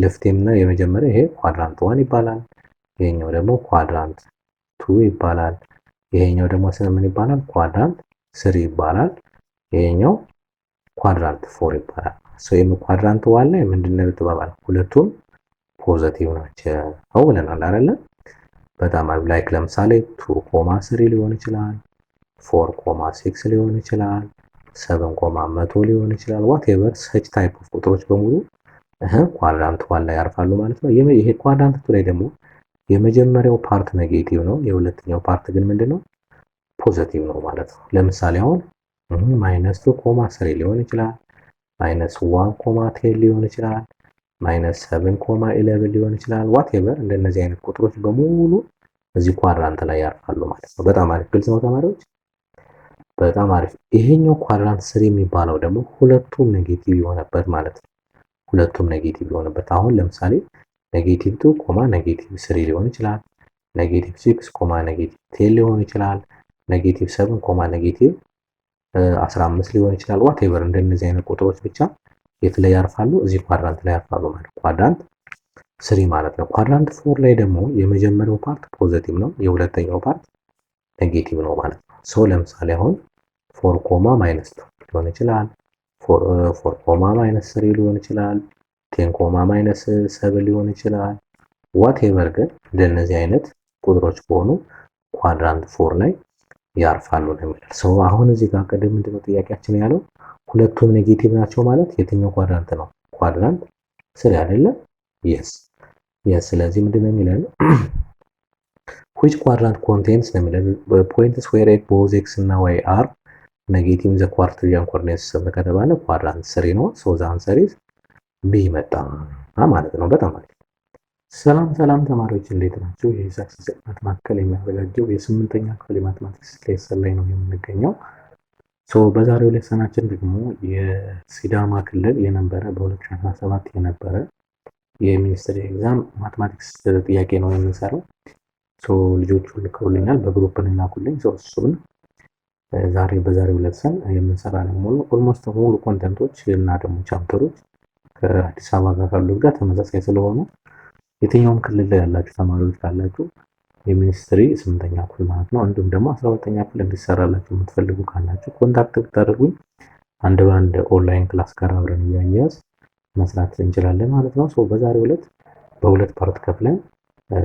ሌፍት እና የመጀመሪያ ይሄ ኳድራንት 1 ይባላል። ይሄኛው ደግሞ ኳድራንት 2 ይባላል። ይሄኛው ደግሞ ምን ይባላል? ኳድራንት 3 ይባላል። ይሄኛው ኳድራንት 4 ይባላል። ይሄም ኳድራንት 1 ላይ ምንድነው የተባባለው? ሁለቱም ፖዚቲቭ ናቸው ብለናል አይደለ? በጣም አሪፍ። ላይክ ለምሳሌ 2.3 ሊሆን ይችላል፣ 4.6 ሊሆን ይችላል፣ 7.100 ሊሆን ይችላል። ዋትኤቨር ሰች ታይፕ ኦፍ ቁጥሮች በሙሉ ኳድራንት 1 ላይ ያርፋሉ ማለት ነው። ይሄ ኳድራንት 2 ላይ ደግሞ የመጀመሪያው ፓርት ኔጌቲቭ ነው፣ የሁለተኛው ፓርት ግን ምንድነው? ፖዚቲቭ ነው ማለት ነው። ለምሳሌ አሁን -2.3 ሊሆን ይችላል፣ -1.10 ሊሆን ይችላል፣ -7.11 ሊሆን ይችላል። ዋትኤቨር እንደነዚህ አይነት ቁጥሮች በሙሉ እዚህ ኳድራንት ላይ ያርፋሉ ማለት ነው። በጣም አሪፍ። ግልጽ ነው ተማሪዎች? በጣም አሪፍ። ይሄኛው ኳድራንት 3 የሚባለው ደግሞ ሁለቱም ኔጌቲቭ የሆነበት ማለት ነው። ሁለቱም ኔጌቲቭ የሆነበት አሁን ለምሳሌ -2, -3 ሊሆን ይችላል፣ -6, -10 ሊሆን ይችላል፣ -7, -15 ሊሆን ይችላል። ዋትኤቨር እንደነዚህ አይነት ቁጥሮች ብቻ የት ላይ ያርፋሉ? እዚህ ኳድራንት ላይ ያርፋሉ ማለት ኳድራንት 3 ማለት ነው። ኳድራንት 4 ላይ ደግሞ የመጀመሪያው ፓርት ፖዚቲቭ ነው፣ የሁለተኛው ፓርት ኔጌቲቭ ነው ማለት ነው። ለምሳሌ አሁን 4, ሊሆን ይችላል፣ 4, -3 ሊሆን ይችላል፣ 10, -7 ሊሆን ይችላል። ዋትኤቨር ግን እንደነዚህ አይነት ቁጥሮች ከሆኑ ኳድራንት 4 ላይ ያርፋሉ ነው የሚለው። አሁን እዚህ ጋር ቀደም ምንድነው ጥያቄያችን ያለው? ሁለቱም ኔጌቲቭ ናቸው ማለት የትኛው ኳድራንት ነው? ኳድራንት 3 አይደለ? yes ስለዚህ ምንድነው የሚለው? which quadrant contains ነው የሚለው points where both x እና y are negative in the quaternion coordinate system ከተባለ ኳድራንት 3 ነው። the answer is B መጣ ማለት ነው። በጣም አሪፍ። ሰላም ተማሪዎች እንዴት ናችሁ? የሂሳብ ስልጠና ማዕከል የሚያዘጋጀው የ8ኛ ክፍል የማትማቲክስ ሌሰን ላይ ነው የምንገኘው። በዛሬው ሌሰናችን ደግሞ የሲዳማ ክልል የነበረ በ2017 የነበረ የሚኒስትሪ ኤግዛም ማትማቲክስ ጥያቄ ነው የምንሰራው። ልጆቹ ልከውልኛል፣ በግሩፕ ነው የላኩልኝ። እሱን ዛሬ በዛሬው ሌሰን የምንሰራ ነው። ኦልሞስት ሙሉ ኮንተንቶች እና ደግሞ ቻፕተሮች ከአዲስ አበባ ጋር ካሉት ጋር ተመሳሳይ ስለሆኑ የትኛውም ክልል ላይ ያላችሁ ተማሪዎች ካላችሁ የሚኒስትሪ 8ኛ ክፍል ማለት ነው፣ እንዲሁም ደግሞ 12ኛ ክፍል እንዲሰራላችሁ የምትፈልጉ ካላችሁ ኮንታክት ብታደርጉኝ አንድ በአንድ ኦንላይን ክላስ ጋር አብረን እያያዝ መስራት እንችላለን ማለት ነው። በዛሬው ዕለት በሁለት ፓርት ከፍለን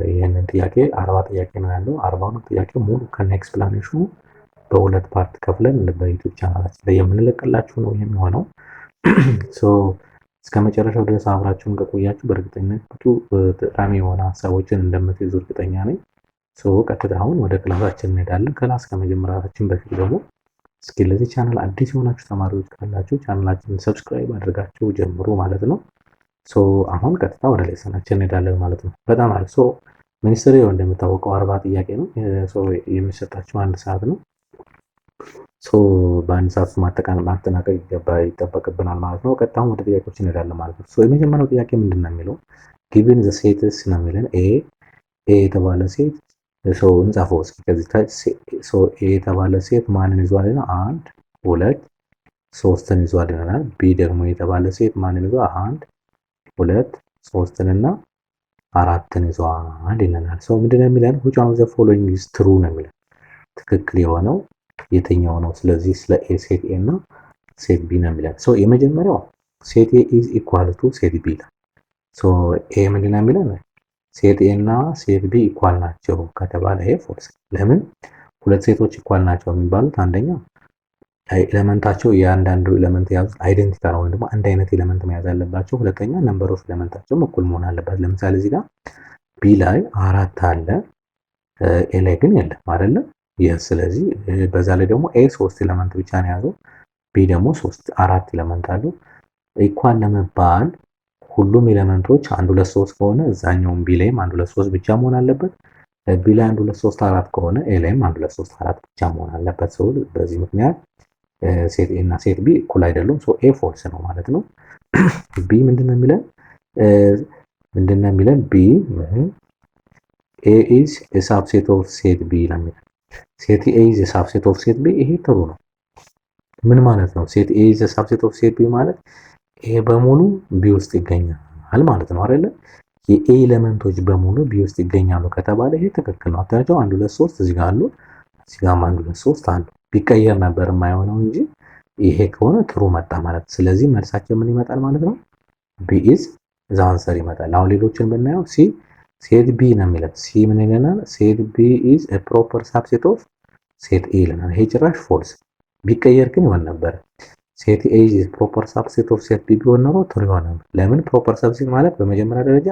ይህንን ጥያቄ 40 ጥያቄ ነው ያለው። 40ውን ጥያቄ ሙሉ ከነ ኤክስፕላኔሽኑ በሁለት ፓርት ከፍለን በዩቲዩብ ቻናላችን ላይ የምንለቅላችሁ ነው የሚሆነው። እስከ መጨረሻው ድረስ አብራችሁን ከቆያችሁ በእርግጠኝነት ብዙ ጠቃሚ የሆነ ሀሳቦችን እንደምትይዙ እርግጠኛ ነኝ። ቀጥታ አሁን ወደ ክላሳችን እንሄዳለን። ክላስ ከመጀመራችን በፊት ደግሞ እስኪ ለዚህ ቻናል አዲስ የሆናችሁ ተማሪዎች ካላችሁ ቻናላችንን ሰብስክራይብ አድርጋችሁ ጀምሩ ማለት ነው። አሁን ቀጥታ ወደ ሌሰናችን እንሄዳለን ማለት ነው። በጣም አሪፍ። ሚኒስትሪ እንደምታወቀው 40 ጥያቄ ነው። የሚሰጣችሁ 1 ሰዓት ነው። በአንድ ሰዓት ማጠናቀቅ ይጠበቅብናል ማለት ነው። ቀጥታውን ወደ ጥያቄዎች እንሄዳለን ማለት ነው። የመጀመሪያው ጥያቄ ምንድን ነው የሚለው ጊቭን ዘ ሴትስ ነው የሚለን ኤ የተባለ ሴት እንጻፈው እስኪ ከዚህ ታች ኤ የተባለ ሴት ማንን ይዟል? 1 2 3ን ይዟል ይላል። ቢ ደግሞ የተባለ ሴት ማንን ይዟል? 1 2 3ን እና 4ን ይዟል ይለናል። ምንድን ነው የሚለን? which one of the following is true ነው የሚለን ትክክል የሆነው የትኛው ነው? ስለዚህ ስለ ኤ ሴት ኤ እና ሴት ቢ ነው የሚለን። የመጀመሪያው ሴት ኤ is equal to ሴት ቢ ነው። ኤ ምንድን ነው የሚለን? ሴት ኤ እና ሴት ቢ ኢኳል ናቸው ከተባለ ይሄ ፎልስ። ለምን? ሁለት ሴቶች ኢኳል ናቸው የሚባሉት አንደኛ ኤሌመንታቸው የአንዳንዱ ኤሌመንት የያዙት አይደንቲካል ነው ወይም ደግሞ አንድ አይነት ኤሌመንት መያዝ አለባቸው። ሁለተኛ ነምበር ኦፍ ኤሌመንታቸው እኩል መሆን አለበት። ለምሳሌ እዚህ ጋር ቢ ላይ 4 አለ፣ ኤ ላይ ግን የለም አይደለ? ስለዚህ በዛ ላይ ደግሞ ኤ 3 ኤሌመንት ብቻ ነው የያዘው፣ ቢ ደግሞ 4 ኤሌመንት አለው። ኢኳል ለመባል ሁሉም ኤሌመንቶች 1 2 3 ከሆነ እዛኛውም ቢ ላይም 1 2 3 ብቻ መሆን አለበት። ቢ ላይ 1 2 3 4 ከሆነ ኤ ላይም 1 2 3 4 ብቻ መሆን አለበት። በዚህ ምክንያት ሴት ኤ እና ሴት ቢ እኩል አይደሉም። ኤ ፎልስ ነው ማለት ነው። ቢ ምንድነው የሚለን? ቢ ኤ ኢዝ ኤ ሳብሴት ኦፍ ሴት ቢ ነው የሚለን። ሴት ኤ ኢዝ ኤ ሳብሴት ኦፍ ሴት ቢ፣ ይሄ ጥሩ ነው። ምን ማለት ነው? ሴት ኤ ኢዝ ኤ ሳብሴት ኦፍ ሴት ቢ ማለት ኤ በሙሉ ቢ ውስጥ ይገኛል ይሆናል ማለት ነው አይደለ? የኤ ኤሌመንቶች በሙሉ ቢ ውስጥ ይገኛሉ ከተባለ ይሄ ትክክል ነው። አታቸው 1 2 3 እዚህ ጋር አሉ፣ እዚህ ጋር 1 2 3 አሉ። ቢቀየር ነበር የማይሆነው እንጂ ይሄ ከሆነ ትሩ መጣ ማለት። ስለዚህ መልሳችን ምን ይመጣል ማለት ነው? ቢ ኢዝ ዘ አንሰር ይመጣል። አሁን ሌሎችን ብናየው ሴት ቢ ነው የሚለው። ሲ ምን ይለናል? ሴት ቢ ኢዝ ኤ ፕሮፐር ሳብሴት ኦፍ ሴት ኤ ይለናል። ይሄ ጭራሽ ፎልስ። ቢቀየር ግን ይሆን ነበር። ሴት ኤ ኢዝ ፕሮፐር ሳብሴት ኦፍ ሴት ቢ ቢሆን ኖሮ ትሩ ይሆን ነበር። ለምን? ፕሮፐር ሳብሴት ማለት በመጀመሪያ ደረጃ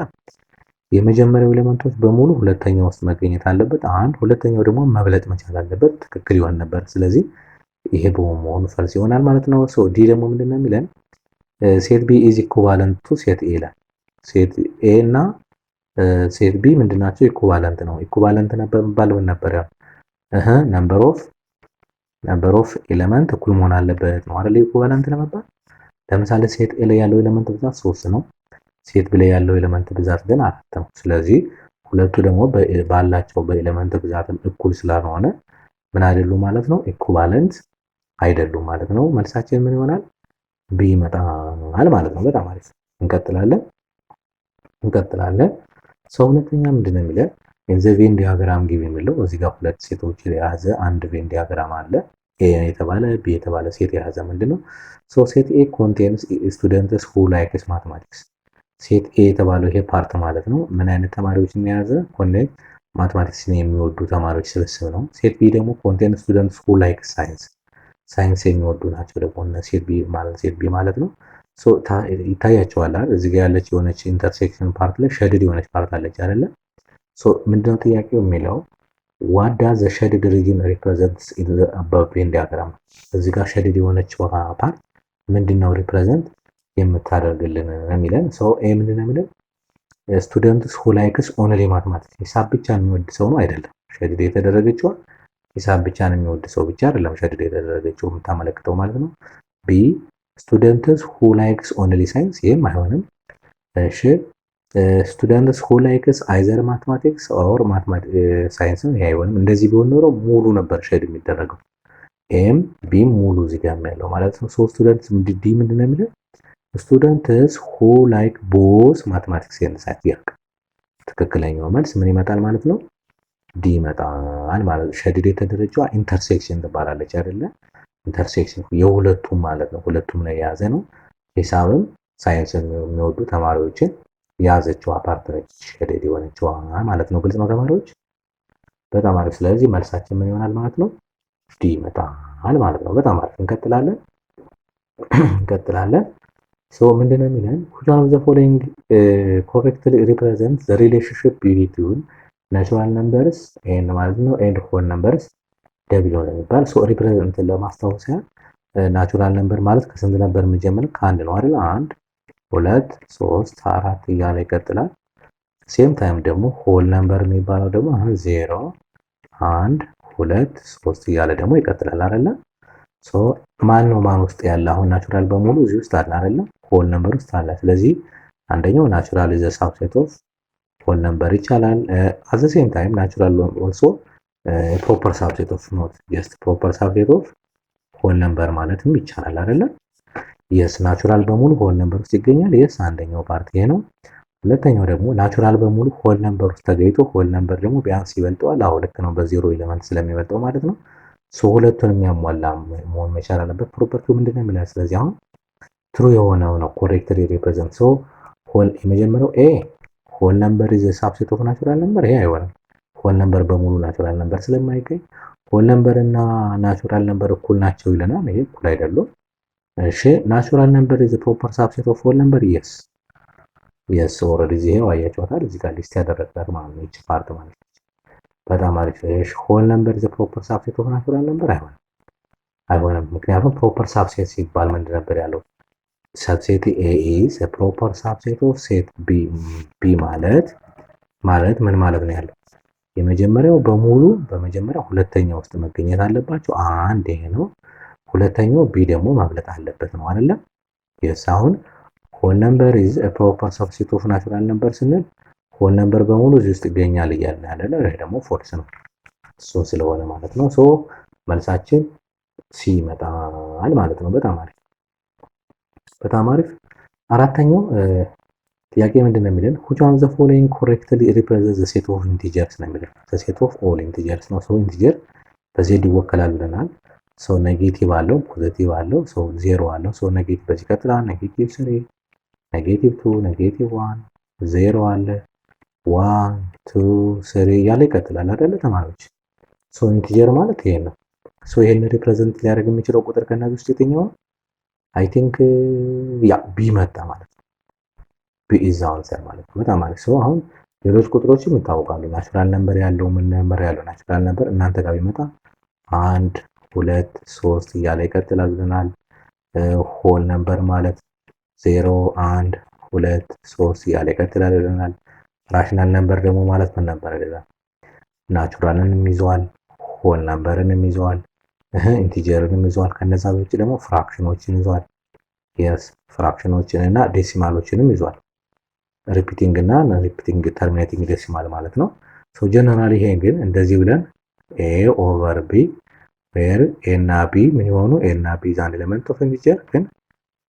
የመጀመሪያው ኤሌመንቶች በሙሉ ሁለተኛው ውስጥ መገኘት አለበት። አንድ ሁለተኛው ደግሞ መብለጥ መቻል አለበት። ትክክል ይሆን ነበር። ስለዚህ ይሄ በመሆኑ ፈልስ ይሆናል ማለት ነው። ሶ ዲ ደግሞ ምንድነው የሚለን? ሴት ቢ ኢዝ ኢኩቫለንት ቱ ሴት ኤ ይላል። ሴት ኤ እና ሴት ቢ ምንድናቸው? ኢኩቫለንት ነው። ኢኩቫለንት ነበር የሚባለው ነበር ያው ነምበር ኦፍ ኤሌመንት እኩል መሆን አለበት ነው አይደል? ኢኩቫለንት ለመባል ለምሳሌ ሴት ኤ ላይ ያለው ኤሌመንት ብዛት 3 ነው። ሴት ቢ ላይ ያለው ኤሌመንት ብዛት ግን 4 ነው። ስለዚህ ሁለቱ ደግሞ ባላቸው በኤሌመንት ብዛትም እኩል ስላልሆነ ምን አይደሉም ማለት ነው? ኢኩቫለንት አይደሉም ማለት ነው። መልሳችን ምን ይሆናል? ቢ ይመጣል ማለት ነው። በጣም አሪፍ። እንቀጥላለን። ሰው ሁለተኛ ምንድነው የሚለው? ዘ ቬን ዲያግራም ጊቭ የሚለው እዚህ ጋር ሁለት ሴቶች የያዘ አንድ ቬን ዲያግራም አለ። ኤ የተባለ ቢ የተባለ ሴት የያዘ ምንድነው? ሶ ሴት ኤ ኮንቴንስ ስቱደንትስ ሁ ላይክስ ማትማቲክስ። ሴት ኤ የተባለው ይሄ ፓርት ማለት ነው ምን አይነት ተማሪዎችን የያዘ? ኮኔክት ማትማቲክስን የሚወዱ ተማሪዎች ስብስብ ነው። ሴት ቢ ደግሞ ኮንቴንስ ስቱደንትስ ሁ ላይክስ ሳይንስ የሚወዱ ናቸው ደግሞ ሴት ቢ ማለት ነው። ሶ ይታያቸዋል አይደል? እዚህ ጋር ያለች የሆነች ኢንተርሴክሽን ፓርት ላይ ሸድድ የሆነች ፓርት አለች አይደለ? ሶ ምንድነው ጥያቄው የሚለው what does the shaded region represents in the above Venn diagram? እዚህ ጋር ሸድድ የሆነች ፓርት ምንድነው ሪፕሬዘንት የምታደርግልን የሚለን? ሶ ኤ ምንድነው የሚለን? ስቱደንትስ who likes only mathematics ሂሳብ ብቻ የሚወድ ሰው ነው አይደለም። ሸድድ የተደረገችው ሂሳብ ብቻ ነው የሚወድ ሰው ብቻ አይደለም ሸድድ የተደረገችው የምታመለክተው ማለት ነው። ቢ ስቱደንትስ who likes only science ይሄም አይሆንም። እሺ ስቱደንትስ who likes either mathematics or ሳይንስ ይሄ አይሆንም። እንደዚህ ቢሆን ኖሮ ሙሉ ነበር ሸድ የሚደረገው። ኤም ቢም ሙሉ እዚህ ጋር ያለው ማለት ነው። ሶ ስቱደንትስ ዲ ምንድነው የሚለው? ስቱደንትስ who like both mathematics and science ያልቅ ትክክለኛው መልስ ምን ይመጣል ማለት ነው? ዲ ይመጣል ማለት ነው። ሸድድ የተደረገው ኢንተርሴክሽን ትባላለች አይደለ? ኢንተርሴክሽን የሁለቱም ማለት ነው። ሁለቱም ላይ የያዘ ነው። ሂሳብም ሳይንስን የሚወዱ ተማሪዎችን የያዘችው ፓርት ነች ሸድድ የሆነችው ማለት ነው። ግልጽ ነው ተማሪዎች? በጣም አሪፍ። ስለዚህ መልሳችን ምን ይሆናል ማለት ነው? ዲ ይመጣል ማለት ነው። በጣም አሪፍ። እንቀጥላለን። ሶ ምንድነው የሚለን? which one of the following correctly represents the relationship between natural numbers and ማለት ነው and whole numbers ደብሎ ነው የሚባል። ሶ ሪፕሬዘንት ለማስታወስ ያህል ናቹራል ነምበር ማለት ከስንት ነበር የሚጀምር? ከአንድ ነው አይደል? 1 2 3 4 እያለ ይቀጥላል። ሴም ታይም ደግሞ ሆል ነምበር የሚባለው ደግሞ 0 1 2 3 እያለ ደግሞ ይቀጥላል አይደል? ሶ ማን ውስጥ ያለ? አሁን ናቹራል በሙሉ እዚህ ውስጥ አለ አይደል? ሆል ነምበር ውስጥ አለ። ስለዚህ አንደኛው ናቹራል ኢዝ ኤ ሳብሴት ኦፍ ሆል ነምበር ይቻላል። አት ዘ ሴም ታይም ናቹራል ኦልሶ ፕሮፐር ሳብሴት ኦፍ ኖት ጀስት ፕሮፐር ሳብሴት ኦፍ ሆል ነምበር ማለትም ይቻላል አይደል? የስ ናቹራል በሙሉ ሆል ነምበር ውስጥ ይገኛል። የስ አንደኛው ፓርት ይሄ ነው። ሁለተኛው ደግሞ ናቹራል በሙሉ ሆል ነምበር ውስጥ ተገኝቶ ሆል ነምበር ደግሞ ቢያንስ ይበልጠዋል። አዎ ልክ ነው፣ በዜሮ ኤሌመንት ስለሚበልጠው ማለት ነው። ሶ ሁለቱንም የሚያሟላ መሆን መቻል አለበት። ፕሮፐርቲው ምንድነው የሚለው? ስለዚህ አሁን ትሩ የሆነው ነው ኮሬክትሊ ሪፕሬዘንት። ሶ ሆል የመጀመሪያው ኤ ሆል ነምበር ኢዝ ኤ ሳብሴት ኦፍ ናቹራል ነምበር ይሄ አይሆንም። ሆል ነምበር በሙሉ ናቹራል ነምበር ስለማይገኝ ሆል ነምበር እና ናቹራል ነምበር እኩል ናቸው ይለናል። ይሄ እኩል አይደሉም። እሺ ናቹራል ነምበር ኢዝ ፕሮፐር ሳብሴት ኦፍ ሆል ነምበር የስ ኦልሬዲ ይሄው አያችኋታል። እዚህ ጋር ሊስት ያደረግላት ማለት ነው እቺ ፓርት ማለት ነው። በጣም አሪፍ። እሺ ሆል ነምበር ኢዝ ፕሮፐር ሳብሴት ኦፍ ናቹራል ነምበር አይሆንም። ምክንያቱም ፕሮፐር ሳብሴት ሲባል ምንድን ነበር ያለው? ሰብሴት ኤ ኢዝ ኤ ፕሮፐር ሳብሴት ኦፍ ሴት ቢ ማለት ምን ማለት ነው ያለው? የመጀመሪያው በሙሉ በመጀመሪያው ሁለተኛ ውስጥ መገኘት አለባቸው። አንድ ይሄ ነው። ሁለተኛው ቢ ደግሞ ማብለጥ አለበት ነው አይደለ? የስ አሁን ሆል ነምበር ኢዝ ኤ ፕሮፐር ሳብሴት ኦፍ ናቹራል ነምበር ስንል ሆል ነምበር በሙሉ እዚህ ውስጥ ይገኛል እያልን ያለ ነው። ይሄ ደግሞ ፎልስ ነው እሱ ስለሆነ ማለት ነው። ሶ መልሳችን ሲ ይመጣል ማለት ነው። በጣም አሪፍ። አራተኛው ጥያቄ ምንድን ነው የሚለን? which one of the following correctly represents the set of integers ነው የሚለን። the set of all integers ነው። ሰው ኢንቲጀር በዜድ ይወከላል ብለናል። ሰው ኔጌቲቭ አለው፣ ፖዚቲቭ አለው፣ ሰው ዜሮ አለው። ሰው ኔጌቲቭ በዚህ ይቀጥላል። ኔጌቲቭ 3፣ ኔጌቲቭ 2፣ ኔጌቲቭ 1፣ ዜሮ አለ፣ 1 2 3 እያለ ይቀጥላል አይደለ ተማሪዎች? ሰው ኢንቲጀር ማለት ይሄ ነው። ሰው ይሄን ሪፕሬዘንት ሊያደርግ የሚችለው ቁጥር ከነዚህ ውስጥ የትኛው ነው? አይ ቲንክ ያ ቢ መጣ ማለት ነው። ቢ ኢዝ አንሰር ማለት ነው። በጣም አሪፍ። ሰው አሁን ሌሎች ቁጥሮችም ይታወቃሉ። ናቹራል ነምበር ያለው ምን ነምበር ያለው ናቹራል ነምበር እናንተ ጋር ቢመጣ 1 2 3 እያለ ይቀጥላል ብለናል። ሆል ነምበር ማለት 0 1 2 3 እያለ ይቀጥላል ብለናል። ራሽናል ነምበር ደግሞ ማለት ምን ነበር አይደለም? ናቹራልንም ይዟል፣ ሆል ነምበርንም ይዟል፣ ኢንቲጀርንም ይዟል። ከነዛ ውጭ ደግሞ ፍራክሽኖችን ይዟል። የስ ፍራክሽኖችን እና ዴሲማሎችንም ይዟል። ሪፒቲንግ እና ሪፒቲንግ ተርሚኔቲንግ ዴሲማል ማለት ነው። ሶ ጀነራሊ ይሄ ግን እንደዚህ ብለን ኤ ኦቨር ቢ ዌር ኤ እና ቢ ምን ይሆኑ? ኤ እና ቢ ኢዝ አን ኤሌመንት ኦፍ ኢንቲጀር ግን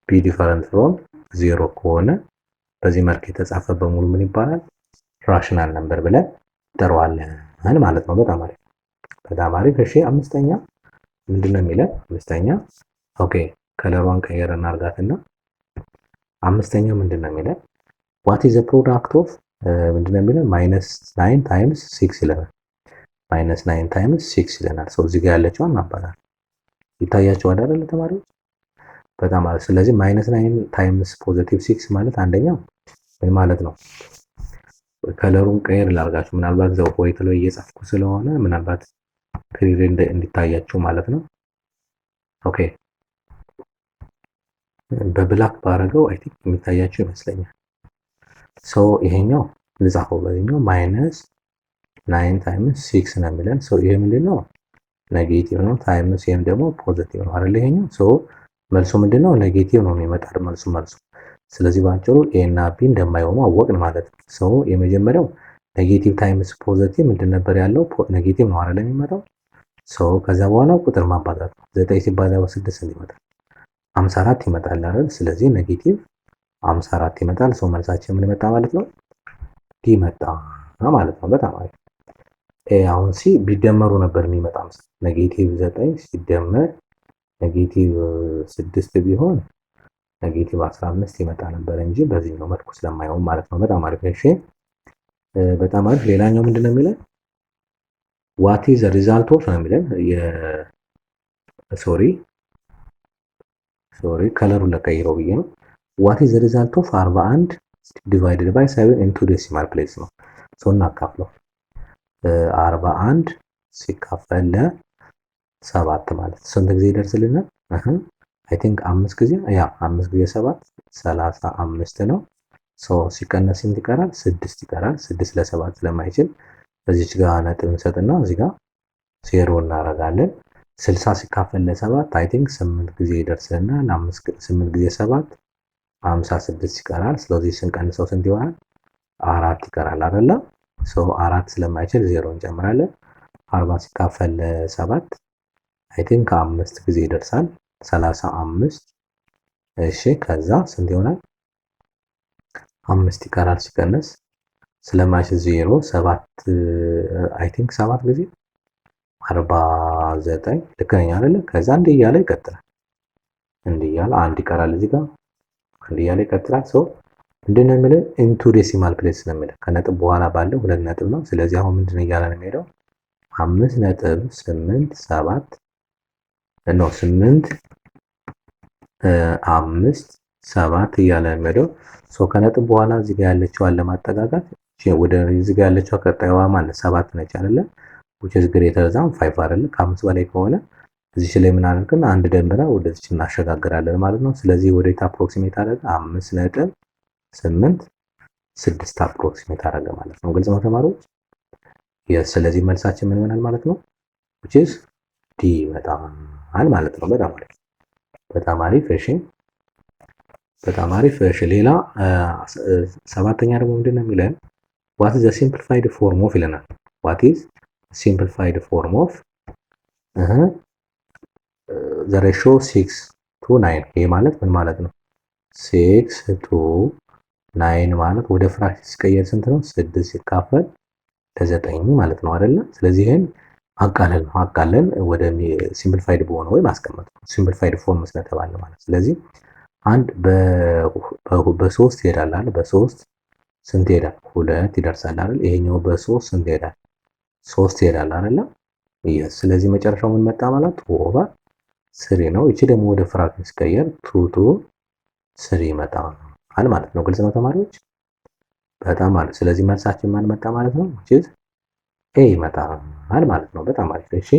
ቢ ዲፈረንት ፍሮም ዜሮ ከሆነ በዚህ መልክ የተጻፈ በሙሉ ምን ይባላል? ራሽናል ነምበር ብለን እንጠራዋለን ማለት ነው። በጣም አሪፍ በጣም አሪፍ። እሺ አምስተኛ ምንድነው የሚለው? አምስተኛ ኦኬ ከለሯን ቀየር እናርጋትና አምስተኛ ምንድነው የሚለው? what is the product of ምንድነው የሚለው? -9 times 6 ይለናል። -9 times 6 ይለናል። ሰው እዚህ ጋር ያለችው እናባዛለን። ይታያችኋል አይደል ተማሪዎች? በጣም አሪፍ። ስለዚህ -9 times +6 ማለት አንደኛው ምን ማለት ነው? ከለሩን ቀየር ላርጋችሁ። ምናልባት ዘው ሆይት ላይ እየጻፍኩ ስለሆነ ምናልባት ክሊር እንዲታያችሁ ማለት ነው። ኦኬ በብላክ ባረገው አይ ቲንክ የሚታያችሁ ይመስለኛል። ሶ ይሄኛው ልጻፈው በዚህኛው -9 ታይምስ 6 ነው የሚለን። ሶ ይሄ ምንድነው? ኔጌቲቭ ነው። ታይምስ ይሄም ደግሞ ፖዚቲቭ ነው አይደል? ይሄኛው ሶ መልሱ ምንድነው? ኔጌቲቭ ነው የሚመጣው መልሱ። ስለዚህ ባጭሩ ኤ እና ቢ እንደማይሆኑ አወቅን ማለት ነው። ሶ የመጀመሪያው ኔጌቲቭ ታይምስ ፖዚቲቭ ምንድን ነበር ያለው? ኔጌቲቭ ነው አይደል የሚመጣው? ሶ ከዛ በኋላ ቁጥር ማባዛት ነው። 9 ሲባዛ በ6 ይመጣል 54 ይመጣል አይደል? ስለዚህ ኔጌቲቭ 54 ይመጣል። ሶ መልሳችን ምን መጣ ማለት ነው? ዲ መጣ ማለት ነው። በጣም አሪፍ። ኤ አሁን ሲ ቢደመሩ ነበር የሚመጣው። ኔጌቲቭ 9 ሲደመር ኔጌቲቭ 6 ቢሆን ኔጌቲቭ 15 ይመጣ ነበር እንጂ በዚህኛው መልኩ ስለማይሆን ማለት ነው። በጣም አሪፍ። እሺ በጣም አሪፍ። ሌላኛው ምንድነው የሚለን? what is the result of ነው የሚለን ሶሪ ከለሩን ለቀይረው ብዬ ነው። what is the result of 41 divided by 7 into decimal place ነው። ሶ እናካፍለው 41 ሲካፈል ለ7 ማለት ስንት ጊዜ ይደርስልናል? አይ ቲንክ 5 ጊዜ 5 ጊዜ 7 35 ነው። ሶ ሲቀነስ ስንት ይቀራል? 6 ይቀራል። 6 ለ7 ስለማይችል እዚች ጋር ነጥብ እንሰጥና እዚህ ጋር 0 እናደርጋለን። 60 ሲካፈል ለ7 አይ ቲንክ 8 ጊዜ ይደርስልና 8 ጊዜ 7 56 ይቀራል። ስለዚህ ስንቀንሰው ስንት ይሆናል? 4 ይቀራል አይደለ? ሶ 4 ስለማይችል 0 እንጨምራለን። 40 ሲካፈል ለ7 አይ ቲንክ 5 ጊዜ ይደርሳል 35። እሺ ከዛ ስንት ይሆናል? 5 ይቀራል ሲቀነስ ስለማይችል 0 7 አይ ቲንክ 7 ጊዜ 49 ልክ ነኝ አይደለ? ከዛ እንዲህ እያለ ይቀጥላል። እንዲህ እያለ አንድ ይቀራል እዚህ ጋር እንዲህ እያለ ይቀጥላል። ሶ ምንድነው የሚለው? ኢንቱ ዴሲማል ፕሌስ ነው የሚለው። ከነጥብ በኋላ ባለው 2 ነጥብ ነው። ስለዚህ አሁን ምንድነው እያለ ነው የሚሄደው? 5.87 ነው 8 5 7 እያለ ነው የሚሄደው። ሶ ከነጥብ በኋላ እዚህ ጋር ያለችዋን ለማጠጋጋት ወደ እዚህ ጋር ያለችዋ ቀጣይዋ ማለት 7 ነች አይደለ? which is greater than 5 አይደለ? ከ5 በላይ ከሆነ እዚህ ላይ ምን አድርገን አንድ ደምራ ወደዚህ እናሸጋግራለን ማለት ነው። ስለዚህ ወዴት አፕሮክሲሜት አደረገ? 5.86 አፕሮክሲሜት አደረገ ማለት ነው። ግልጽ ነው ተማሪዎች? ስለዚህ መልሳችን ምን ይሆናል ማለት ነው? which is D ይመጣል ማለት ነው። በጣም አሪፍ። እሺ በጣም አሪፍ። እሺ ሌላ ሰባተኛ ደግሞ ምንድነው የሚለን? what is the simplified form of ይለናል። what is simplified form of the ratio 6 to 9 ይሄ ማለት ምን ማለት ነው? 6 to ናይን ማለት ወደ ፍራክሽን ሲቀየር ስንት ነው? 6 ሲካፈል ለ9 ማለት ነው አይደለ? ስለዚህ ይሄን አቃለን ወደ ሲምፕሊፋይድ በሆነ ወይ ማስቀመጥ ነው። ሲምፕሊፋይድ ፎርም ስለተባለ ማለት ስለዚህ አንድ በ3 ይሄዳል አይደል? በ3 ስንት ይሄዳል? 2 ይደርሳል አይደል? ይሄኛው በ3 ስንት ይሄዳል? 3 ይሄዳል አይደል? ስለዚህ መጨረሻው ምን መጣ ማለት 2 ኦቨር 3 ነው። እቺ ደግሞ ወደ ፍራክሽን ሲቀየር 2 to 3 ይመጣል ማለት ነው። ግልጽ ነው ተማሪዎች? በጣም አሪፍ። ስለዚህ መልሳችን ማን መጣ ማለት ነው? which ኤ ይመጣል ማለት ነው። በጣም አሪፍ። እሺ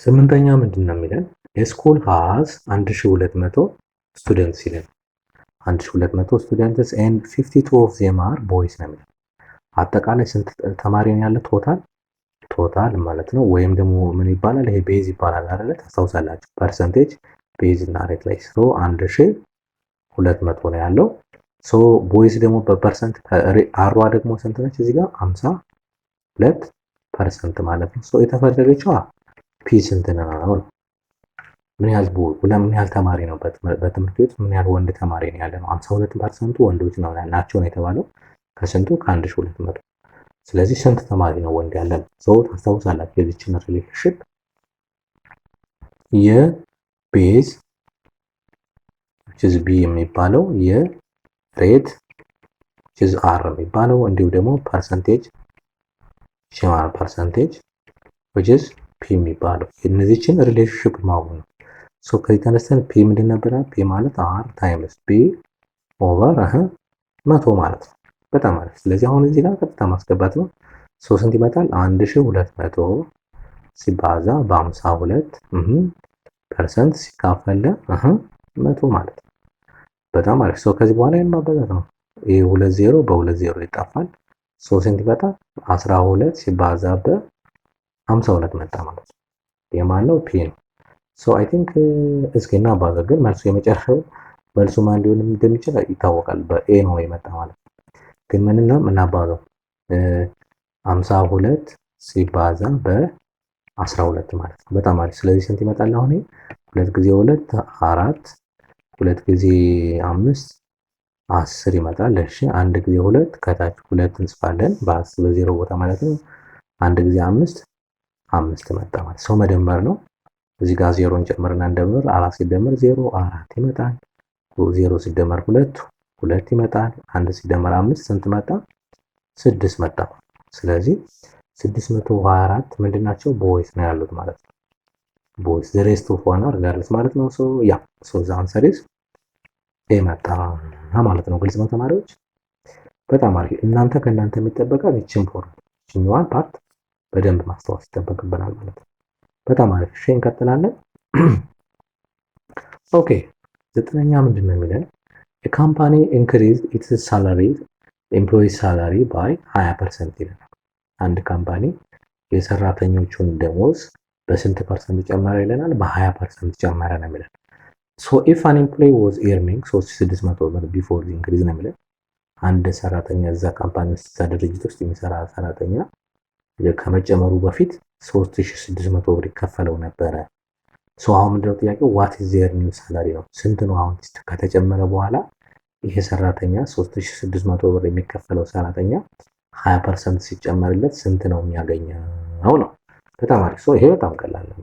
ስምንተኛ ምንድን ነው የሚለን? ስኩል ሃዝ 1200 ስቱደንትስ ይላል። 1200 ስቱደንትስ and 52 of them are boys ነው የሚለው። አጠቃላይ ስንት ተማሪ ነው ያለ? ቶታል ማለት ነው። ወይም ደግሞ ምን ይባላል? ይሄ ቤዝ ይባላል አይደለ? ታስታውሳላችሁ። ፐርሰንቴጅ ቤዝ እና ሬት ላይ 1200 ነው ያለው። ሶ ቦይስ ደግሞ በፐርሰንት አሯ ደግሞ ስንት ነች? እዚህ ጋር 52% ማለት ነው። ሶ የተፈለገችው ፒ ስንት ነው? ምን ያህል ምን ያህል ተማሪ ነው በትምህርት ቤት ምን ያህል ወንድ ተማሪ ነው ያለ ነው? 52% ወንዶች ናቸው ነው የተባለው። ከስንቱ? ከ1200። ስለዚህ ስንት ተማሪ ነው ወንድ ያለ ነው? ሶ ታስታውሳላችሁ የዚችን ሪሌሽንሺፕ የቤዝ which is b የሚባለው የሬት which is r የሚባለው እንዲሁም ደግሞ ፐርሰንቴጅ which is p የሚባለው እነዚህችን ሪሌሽንሺፕ ማወቅ ነው። ሶ ከዚህ ተነስተን p ምንድን ነበር? p ማለት r ታይምስ b ኦቨር 100 ማለት ነው። በጣም አሪፍ። ስለዚህ አሁን እዚህ ጋር ቀጥታ ማስገባት ነው። ሶ ስንት ይመጣል? 1200 ሲባዛ በ52 ፐርሰንት ሲካፈል 100 ማለት ነው። በጣም አሪፍ። ሶ ከዚህ በኋላ የማባዛት ነው። ይሄ 20 በ20 ይጣፋል። ሶ ስንት ይመጣል? 12 ሲባዛ በ52 መጣ ማለት ነው። የማን ነው? ፒ ነው። ሶ አይ ቲንክ እስኪ እናባዛ። ግን መልሱ የመጨረሻው መልሱ ማን ሊሆን እንደሚችል ይታወቃል። በኤ ነው የመጣ ማለት ነው። ግን ምን ነው እናባዛው? 52 ሲባዛ በ12 ማለት ነው። በጣም አሪፍ። ስለዚህ ስንት ይመጣል? አሁን 2 ጊዜ 2 4 2 ጊዜ 5 10 ይመጣል። እሺ 1 ጊዜ 2 ከታች 2 እንጽፋለን በዜሮ ቦታ ማለት ነው። 1 ጊዜ 5 5 መጣ ማለት ሰው መደመር ነው። እዚህ ጋር 0 እንጨምርና እንደምር 4 ሲደመር 0 4 ይመጣል። 0 ሲደመር 2 2 ይመጣል። 1 ሲደመር 5 ስንት መጣ? 6 መጣ። ስለዚህ 624 ምንድናቸው? ቦይስ ነው ያሉት ማለት ነው። ቦይስ the rest of one are girls ማለት ነው። ሶ the answer is ኤ መጣ ማለት ነው። ግልጽ ነው ተማሪዎች? በጣም አሪፍ። ከእናንተ የሚጠበቀው ይህችን ፎርም ይህችኛዋን ፓርት በደንብ ማስታወስ ይጠበቅብናል ማለት ነው። በጣም አሪፍ። እሺ እንቀጥላለን። ኦኬ 9ኛ ምንድን ነው የሚለን? a company increased its salary employee salary by 20% ይላል። አንድ ካምፓኒ የሰራተኞቹን ደሞዝ በስንት ፐርሰንት ጨመረ ይለናል? በ20% ጨመረ ነው የሚለን። so if an employee was earning 3600 ብር before the increase ነው የሚለን። አንድ ሰራተኛ እዛ ካምፓኒ ውስጥ ድርጅት ውስጥ የሚሰራ ሰራተኛ ከመጨመሩ በፊት 3600 ብር ይከፈለው ነበረ። ሶ አሁን ምንድነው ጥያቄው? what is their new salary ነው። ስንት ነው አሁን ከተጨመረ በኋላ ይሄ ሰራተኛ 3600 ብር የሚከፈለው ሰራተኛ 20% ሲጨመርለት ስንት ነው የሚያገኘው ነው። በጣም አሪፍ። ሶ ይሄ በጣም ቀላል ነው።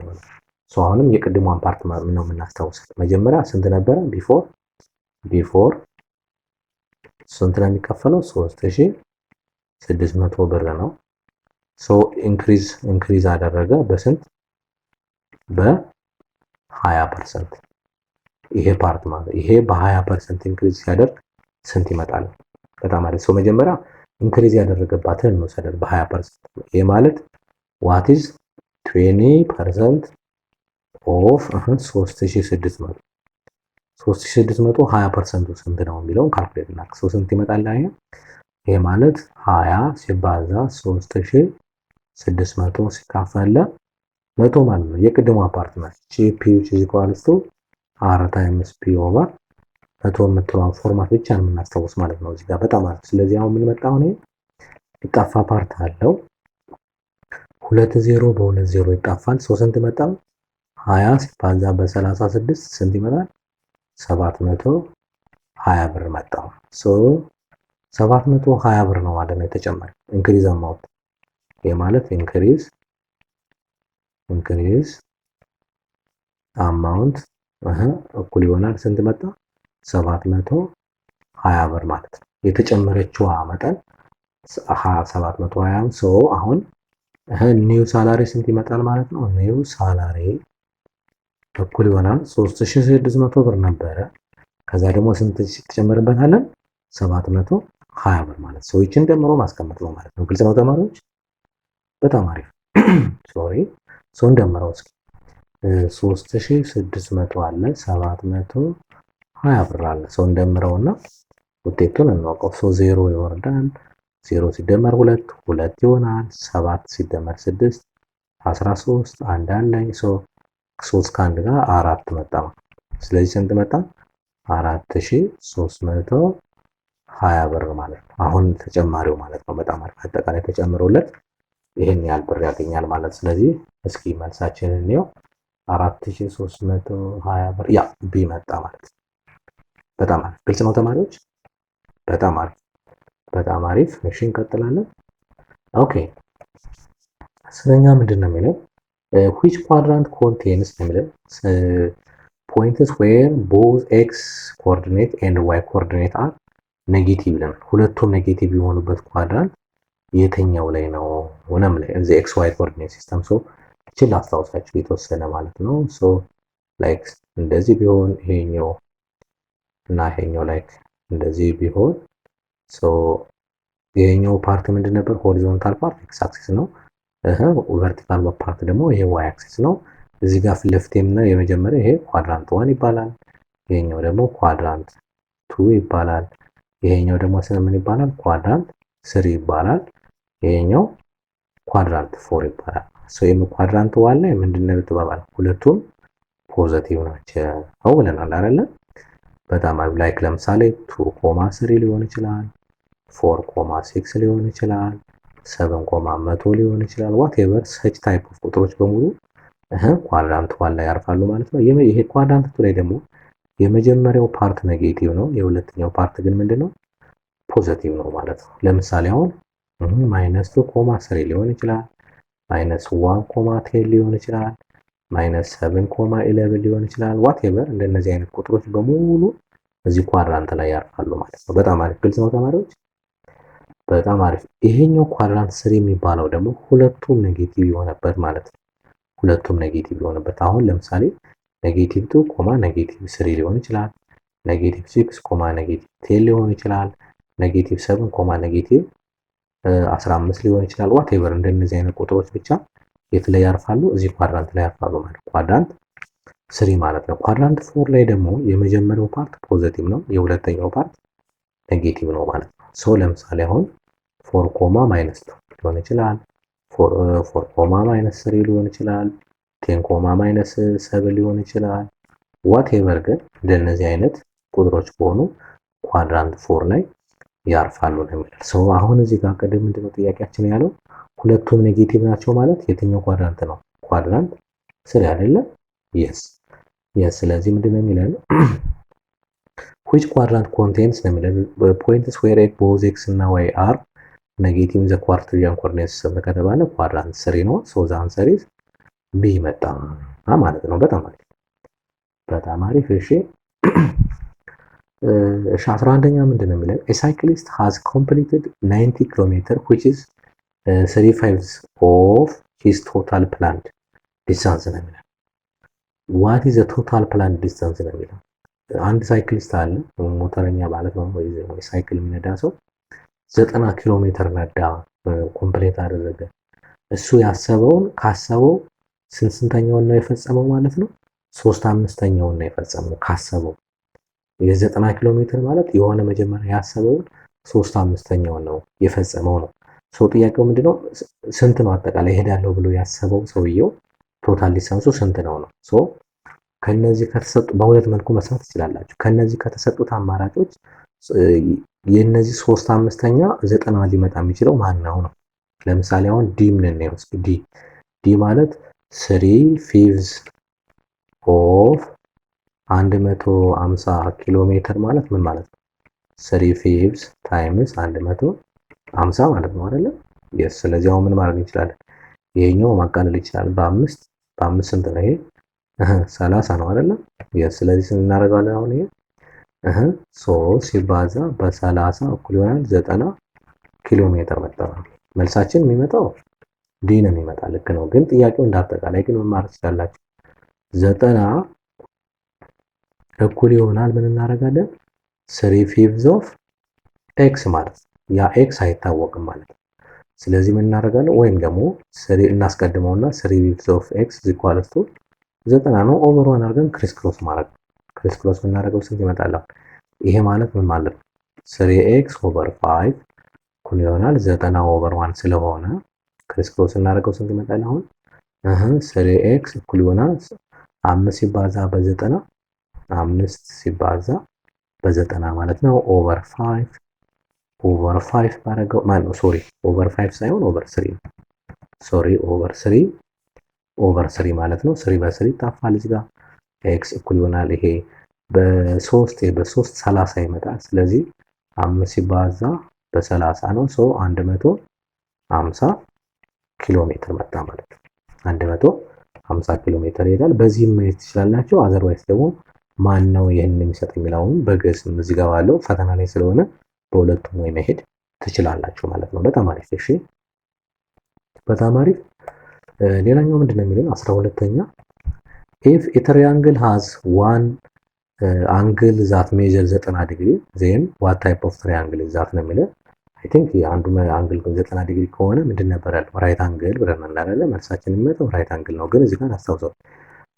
ሶ አሁንም የቅድሟን ፓርት ነው የምናስታውሰው። መጀመሪያ ስንት ነበረ? ቢፎር ስንት ነው የሚከፈለው? 3600 ብር ነው። ሶ ኢንክሪዝ አደረገ በስንት? በ20%። ይሄ ፓርት ማለት ይሄ በ20% ኢንክሪዝ ሲያደርግ ስንት ይመጣል? በጣም አሪፍ። ሶ መጀመሪያ ኢንክሪዝ ያደረገባትን እንወሰደን በ20%። ይሄ ማለት what is 20% of 3600 20% ስንት ነው የሚለውን ካልኩሌት እናድርግ። ሶ ስንት ይመጣል? ይሄ ማለት 20 ሲባዛ 3600 ሲካፈል 100 ማለት ነው። የቅድሟ ፓርት ናት። ፒ which is equals to r times p over 100 የምትለውን ፎርማት ብቻ ነው የምናስታውስ ማለት ነው እዚህ ጋር። በጣም አሪፍ። ስለዚህ አሁን ምን መጣ? አሁን ይጣፋ ፓርት አለው 20 በ20 ይጣፋል። ሶ ስንት መጣ? 20 ሲባዛ በ36 ስንት ይመጣል? 700 20 ብር መጣ። ሶ 720 ብር ነው ማለት ነው የተጨመረ ኢንክሪዝ አማውንት። ይሄ ማለት ኢንክሪዝ አማውንት እኩል ይሆናል ስንት መጣ? 720 ብር ማለት ነው። የተጨመረችዋ መጠን 720 ሶ አሁን ኒው ሳላሪ ስንት ይመጣል ማለት ነው? ኒው ሳላሪ እኩል ይሆናል 3600 ብር ነበረ። ከዛ ደግሞ ስንት ትጨምርበታለን? 720 ብር ማለት ነው። ይችን ደምሮ ማስቀመጥ ነው ማለት ነው። ግልጽ ነው ተማሪዎች? በጣም አሪፍ ሶሪ ሶን ደምረው እስኪ 3600 አለ 720 ብር አለ። ሶን ደምረውና ውጤቱን እንወቀው። ሶ 0 ይወርዳል። 0 ሲደመር 2 2 ይሆናል። 7 ሲደመር 6 13 አንድ አለኝ። ሶ 3 ከአንድ ጋር 4 መጣ። ስለዚህ ስንት መጣ? 4320 ብር ማለት ነው። አሁን ተጨማሪው ማለት ነው። በጣም አሪፍ አጠቃላይ ተጨምሮለት ይሄን ያህል ብር ያገኛል ማለት። ስለዚህ እስኪ መልሳችንን እንየው። 4320 ብር ያ ቢ መጣ ማለት ነው። በጣም አሪፍ ግልጽ ነው ተማሪዎች? በጣም አሪፍ በጣም አሪፍ። እሺ እንቀጥላለን። ኦኬ አስረኛ ምንድን ነው የሚለው? which quadrant contains points where both x coordinate and y coordinate are ኔጌቲቭ ለን ሁለቱም ኔጌቲቭ የሆኑበት ኳድራንት የትኛው ላይ ነው? ወነም ላይ እዚ ኤክስ ዋይ ኮኦርዲኔት ሲስተም ሶ እቺን ላስታውሳችሁ የተወሰነ ማለት ነው። ሶ ላይክ እንደዚህ ቢሆን ይሄኛው እና ይሄኛው ላይክ እንደዚህ ቢሆን ሶ ይሄኛው ፓርት ምንድን ነበር? ሆሪዞንታል ፓርት ኤክስ አክሲስ ነው። ቨርቲካል ፓርት ደግሞ ይሄ ዋይ አክሲስ ነው። እዚህ ጋር ፊት ለፊት የምናየው የመጀመሪያ ይሄ ኳድራንት 1 ይባላል። ይሄኛው ደግሞ ኳድራንት 2 ይባላል። ይሄኛው ደግሞ ምን ይባላል? ኳድራንት 3 ይባላል። ይሄኛው ኳድራንት 4 ይባላል። ሶ ይሄም ኳድራንት 1 ላይ ምንድነው ተባባል? ሁለቱም ፖዚቲቭ ናቸው ብለናል አይደለ? በጣም ላይክ ለምሳሌ 2.3 ሊሆን ይችላል፣ 4.6 ሊሆን ይችላል፣ 7.100 ሊሆን ይችላል። ዋትኤቨር ሰች ታይፕ ኦፍ ቁጥሮች በሙሉ ኳድራንት 1 ላይ ያርፋሉ ማለት ነው። ይሄ ኳድራንት 2 ላይ ደግሞ የመጀመሪያው ፓርት ኔጌቲቭ ነው፣ የሁለተኛው ፓርት ግን ምንድነው? ፖዚቲቭ ነው ማለት ነው። ለምሳሌ አሁን -2.3 ሊሆን ይችላል፣ -1.10 ሊሆን ይችላል፣ -7.11 ሊሆን ይችላል። ዋትኤቨር እንደነዚህ አይነት ቁጥሮች በሙሉ እዚህ ኳድራንት ላይ ያርፋሉ ማለት ነው። በጣም አሪፍ ግልጽ ነው ተማሪዎች? በጣም አሪፍ። ይሄኛው ኳድራንት 3 የሚባለው ደግሞ ሁለቱም ኔጌቲቭ የሆነበት ማለት ነው። ሁለቱም ኔጌቲቭ የሆነበት አሁን ለምሳሌ -2, -3 ሊሆን ይችላል፣ -6, -10 ሊሆን ይችላል፣ -7, -15 ሊሆን ይችላል። ዋትኤቨር እንደነዚህ አይነት ቁጥሮች ብቻ የት ላይ ያርፋሉ? እዚህ ኳድራንት ላይ ያርፋሉ ማለት ኳድራንት 3 ማለት ነው። ኳድራንት 4 ላይ ደግሞ የመጀመሪያው ፓርት ፖዚቲቭ ነው፣ የሁለተኛው ፓርት ኔጌቲቭ ነው ማለት ነው። ሶ ለምሳሌ አሁን 4, ሊሆን ይችላል፣ 4, -3 ሊሆን ይችላል፣ 10, -7 ሊሆን ይችላል። ዋትኤቨር ግን እንደነዚህ አይነት ቁጥሮች ከሆኑ ኳድራንት 4 ላይ ያርፋሉ ነው የሚለው። ሶ አሁን እዚህ ጋር ቀደም ምንድነው ጥያቄያችን ያለው? ሁለቱም ኔጌቲቭ ናቸው ማለት የትኛው ኳድራንት ነው? ኳድራንት 3 አይደለ? yes ስለዚህ ምንድነው የሚለው? which quadrant contains points where both x እና y are negative in the Cartesian coordinate system ከተባለ ኳድራንት 3 ነው። ሶ the answer is b መጣ ማለት ነው። በጣም አሪፍ እሺ። 11ኛ ምንድነው የሚለው? a cyclist has completed 90 km which is 3/5 of his total planned distance ነው የሚለው። what is the total planned distance ነው የሚለው። አንድ ሳይክሊስት አለ ሞተረኛ ማለት ነው ወይ ሳይክል የሚነዳ ሰው 90 ኪሎ ሜትር ነዳ፣ ኮምፕሊት አደረገ። እሱ ካሰበው ስንተኛውን ነው የፈጸመው ማለት ነው? 3/5ኛውን ነው የፈጸመው ካሰበው። የ90 ኪሎ ሜትር ማለት የሆነ መጀመሪያ ያሰበውን 3/5ኛውን ነው የፈጸመው ነው። ሶ ጥያቄው ምንድነው? ስንት ነው አጠቃላይ ሄዳለሁ ብሎ ያሰበው ሰውየው ቶታል ዲስታንሱ ስንት ነው ነው። ሶ ከነዚህ ከተሰጡ በሁለት መልኩ መስራት ትችላላችሁ። ከነዚህ ከተሰጡት አማራጮች የነዚህ 3/5ኛ 90 ሊመጣ የሚችለው ማን ነው? ለምሳሌ አሁን ዲ ምን ነው? ዲ ማለት 3/5 of 150 ኪሎ ሜትር ማለት ምን ማለት ነው? 3 ፊቭዝ ታይምስ 150 ማለት ነው አይደለ? የስ ስለዚህ አሁን ምን ማድረግ እንችላለን? ይሄኛው ማቃለል ይችላል። በአምስት ስንት ነው ይሄ? 30 ነው አይደለ? የስ ስለዚህ ስንት እናደርጋለን አሁን ይሄ 3 ሲባዛ በ30 እኩል ይሆናል 90 ኪሎ ሜትር መጣ። መልሳችን የሚመጣው ዲ ነው የሚመጣ። ልክ ነው። ግን ጥያቄው እንዳጠቃላይ ግን ምን ማለት ትችላላችሁ? 90 እኩል ይሆናል ምን እናደርጋለን? 3 ፊቭዝ ኦፍ ኤክስ ማለት ያ ኤክስ አይታወቅም ማለት ነው። ስለዚህ ምን እናደርጋለን? ወይም ደግሞ እናስቀድመውና 3 ፊቭዝ ኦፍ ኤክስ ኢኳልስ ቱ 90 ነው ኦቨር 1 አድርገን ክሪስ ክሮስ ማድረግ። ክሪስ ክሮስ ብናደርገው ስንት ይመጣል? ይሄ ማለት ምን ማለት ነው? 3x ኦቨር 5 እኩል ይሆናል 90 ኦቨር 1 ስለሆነ ክሪስ ክሮስ እናደርገው ስንት ይመጣል? አሁን 3x እኩል ይሆናል 5 ሲባዛ በ90 5 ሲባዛ በ90 ማለት ነው ኦቨር 5 ባደረገው ማለት ነው። ሶሪ ኦቨር 5 ሳይሆን ኦቨር 3 ነው። ሶሪ ኦቨር 3 ማለት ነው። 3 በ3 ይጣፋል እዚህ ጋር x እኩል ይሆናል ይሄ በ3 30 ይመጣል። ስለዚህ 5 ሲባዛ በ30 ነው። 150 ኪሎ ሜትር መጣ ማለት ነው። 150 ኪሎ ሜትር ይሄዳል። በዚህም ማየት ትችላላችሁ። አዘርዋይስ ደግሞ ማን ነው ይሄንን የሚሰጥ የሚለውን በግዕዝም እዚህ ጋር ባለው ፈተና ላይ ስለሆነ በሁለቱም ወይ መሄድ ትችላላችሁ ማለት ነው። በጣም አሪፍ። እሺ በጣም አሪፍ። ሌላኛው ምንድነው የሚለው 12ኛ if a triangle has one angle that measures 90 ዲግሪ then what type of triangle is that ነው የሚለው። አይ ቲንክ አንዱ አንግል 90 ዲግሪ ከሆነ ምንድን ነበር ያለው? ራይት አንግል ብለን እናላለ። መልሳችን የሚመጣው ራይት አንግል ነው። ግን እዚህ ጋር አስታውሰው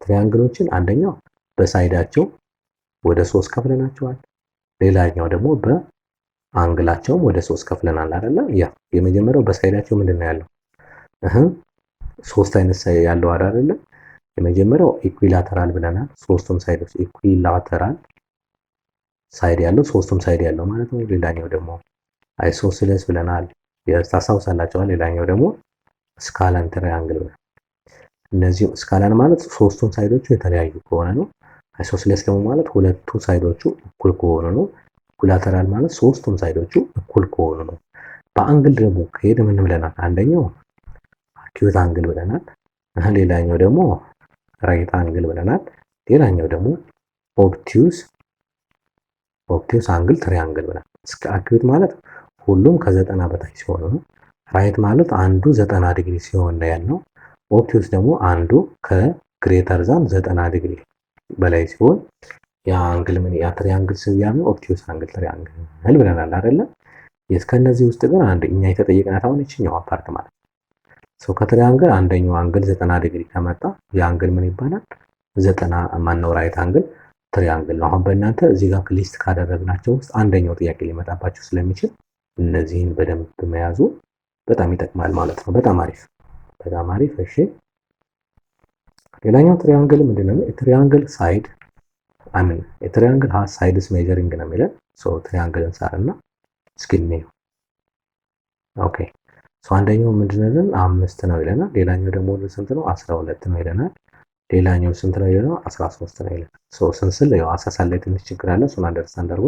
ትሪያንግሎችን አንደኛው በሳይዳቸው ወደ 3 ከፍለናቸዋል። ሌላኛው ደግሞ በአንግላቸውም ወደ 3 ከፍለናል አይደለ? ያ የመጀመሪያው በሳይዳቸው ምንድነው ያለው? 3 አይነት ሳይድ ያለው አይደለ? የመጀመሪያው ኢኩዊላተራል ብለናል። ሶስቱም ሳይዶች ኢኩዊላተራል ሳይድ ያለው ሶስቱም ሳይድ ያለው ማለት ነው። ሌላኛው ደግሞ አይሶስለስ ብለናል። ታስታውሳላችሁ። ሌላኛው ደግሞ ስካላን ትሪያንግል ብለናል። እነዚህ ስካላን ማለት ሶስቱም ሳይዶቹ የተለያዩ ከሆነ ነው። አይሶስለስ ደግሞ ማለት ሁለቱ ሳይዶቹ እኩል ከሆኑ ነው። ኢኩዊላተራል ማለት ሶስቱም ሳይዶቹ እኩል ከሆኑ ነው። በአንግል ደግሞ ከሄደ ምን ብለናል? አንደኛው አኪዩት አንግል ብለናል። ሌላኛው ደግሞ ራይት አንግል ብለናል። ሌላኛው ደግሞ ኦብቲዩስ አንግል ትሪያንግል ብለናል። እስከ አኪዩት ማለት ሁሉም ከ90 በታች ሲሆኑ ነው። ራይት ማለት አንዱ 90 ዲግሪ ሲሆን ነው ያለው። ኦብቲዩስ ደግሞ አንዱ ከግሬተር ዛን 90 ዲግሪ በላይ ሲሆን ያ አንግል ምን ያ ትሪያንግል ስያሜው ኦብቲዩስ አንግል ትሪያንግል ብለናል አይደለ? ከነዚህ ውስጥ ግን አንድ እኛ የተጠየቅናት አሁን እቺኛው ፓርት ማለት ነው። ከትሪያንግል አንደኛው አንግል 90 ዲግሪ ከመጣ ያ አንግል ምን ይባላል? 90 ማነው ራይት አንግል ትሪያንግል ነው። አሁን በእናንተ እዚህ ጋር ሊስት ካደረግናቸው ውስጥ አንደኛው ጥያቄ ሊመጣባችሁ ስለሚችል እነዚህን በደንብ መያዙ በጣም ይጠቅማል ማለት ነው። በጣም አሪፍ። እሺ ሌላኛው ትሪያንግል ምንድነው? ትሪያንግል ሳይድ ትሪያንግል ሃዝ ሳይድስ ሜጀሪንግ ነው የሚለን። ትሪያንግልን ሳርና እስኪ እንየው። ኦኬ አንደኛው ምንድነው? 5 ነው ይለናል። ሌላኛው ደግሞ ስንት ነው? 12 ነው ይለናል። ሌላኛው ስንት ነው ይለናል? 13 ነው ይለናል። ስንስል ያው አሳሳል ላይ ትንሽ ችግር አለ። እሱን አንደርስታንድ አድርጉ።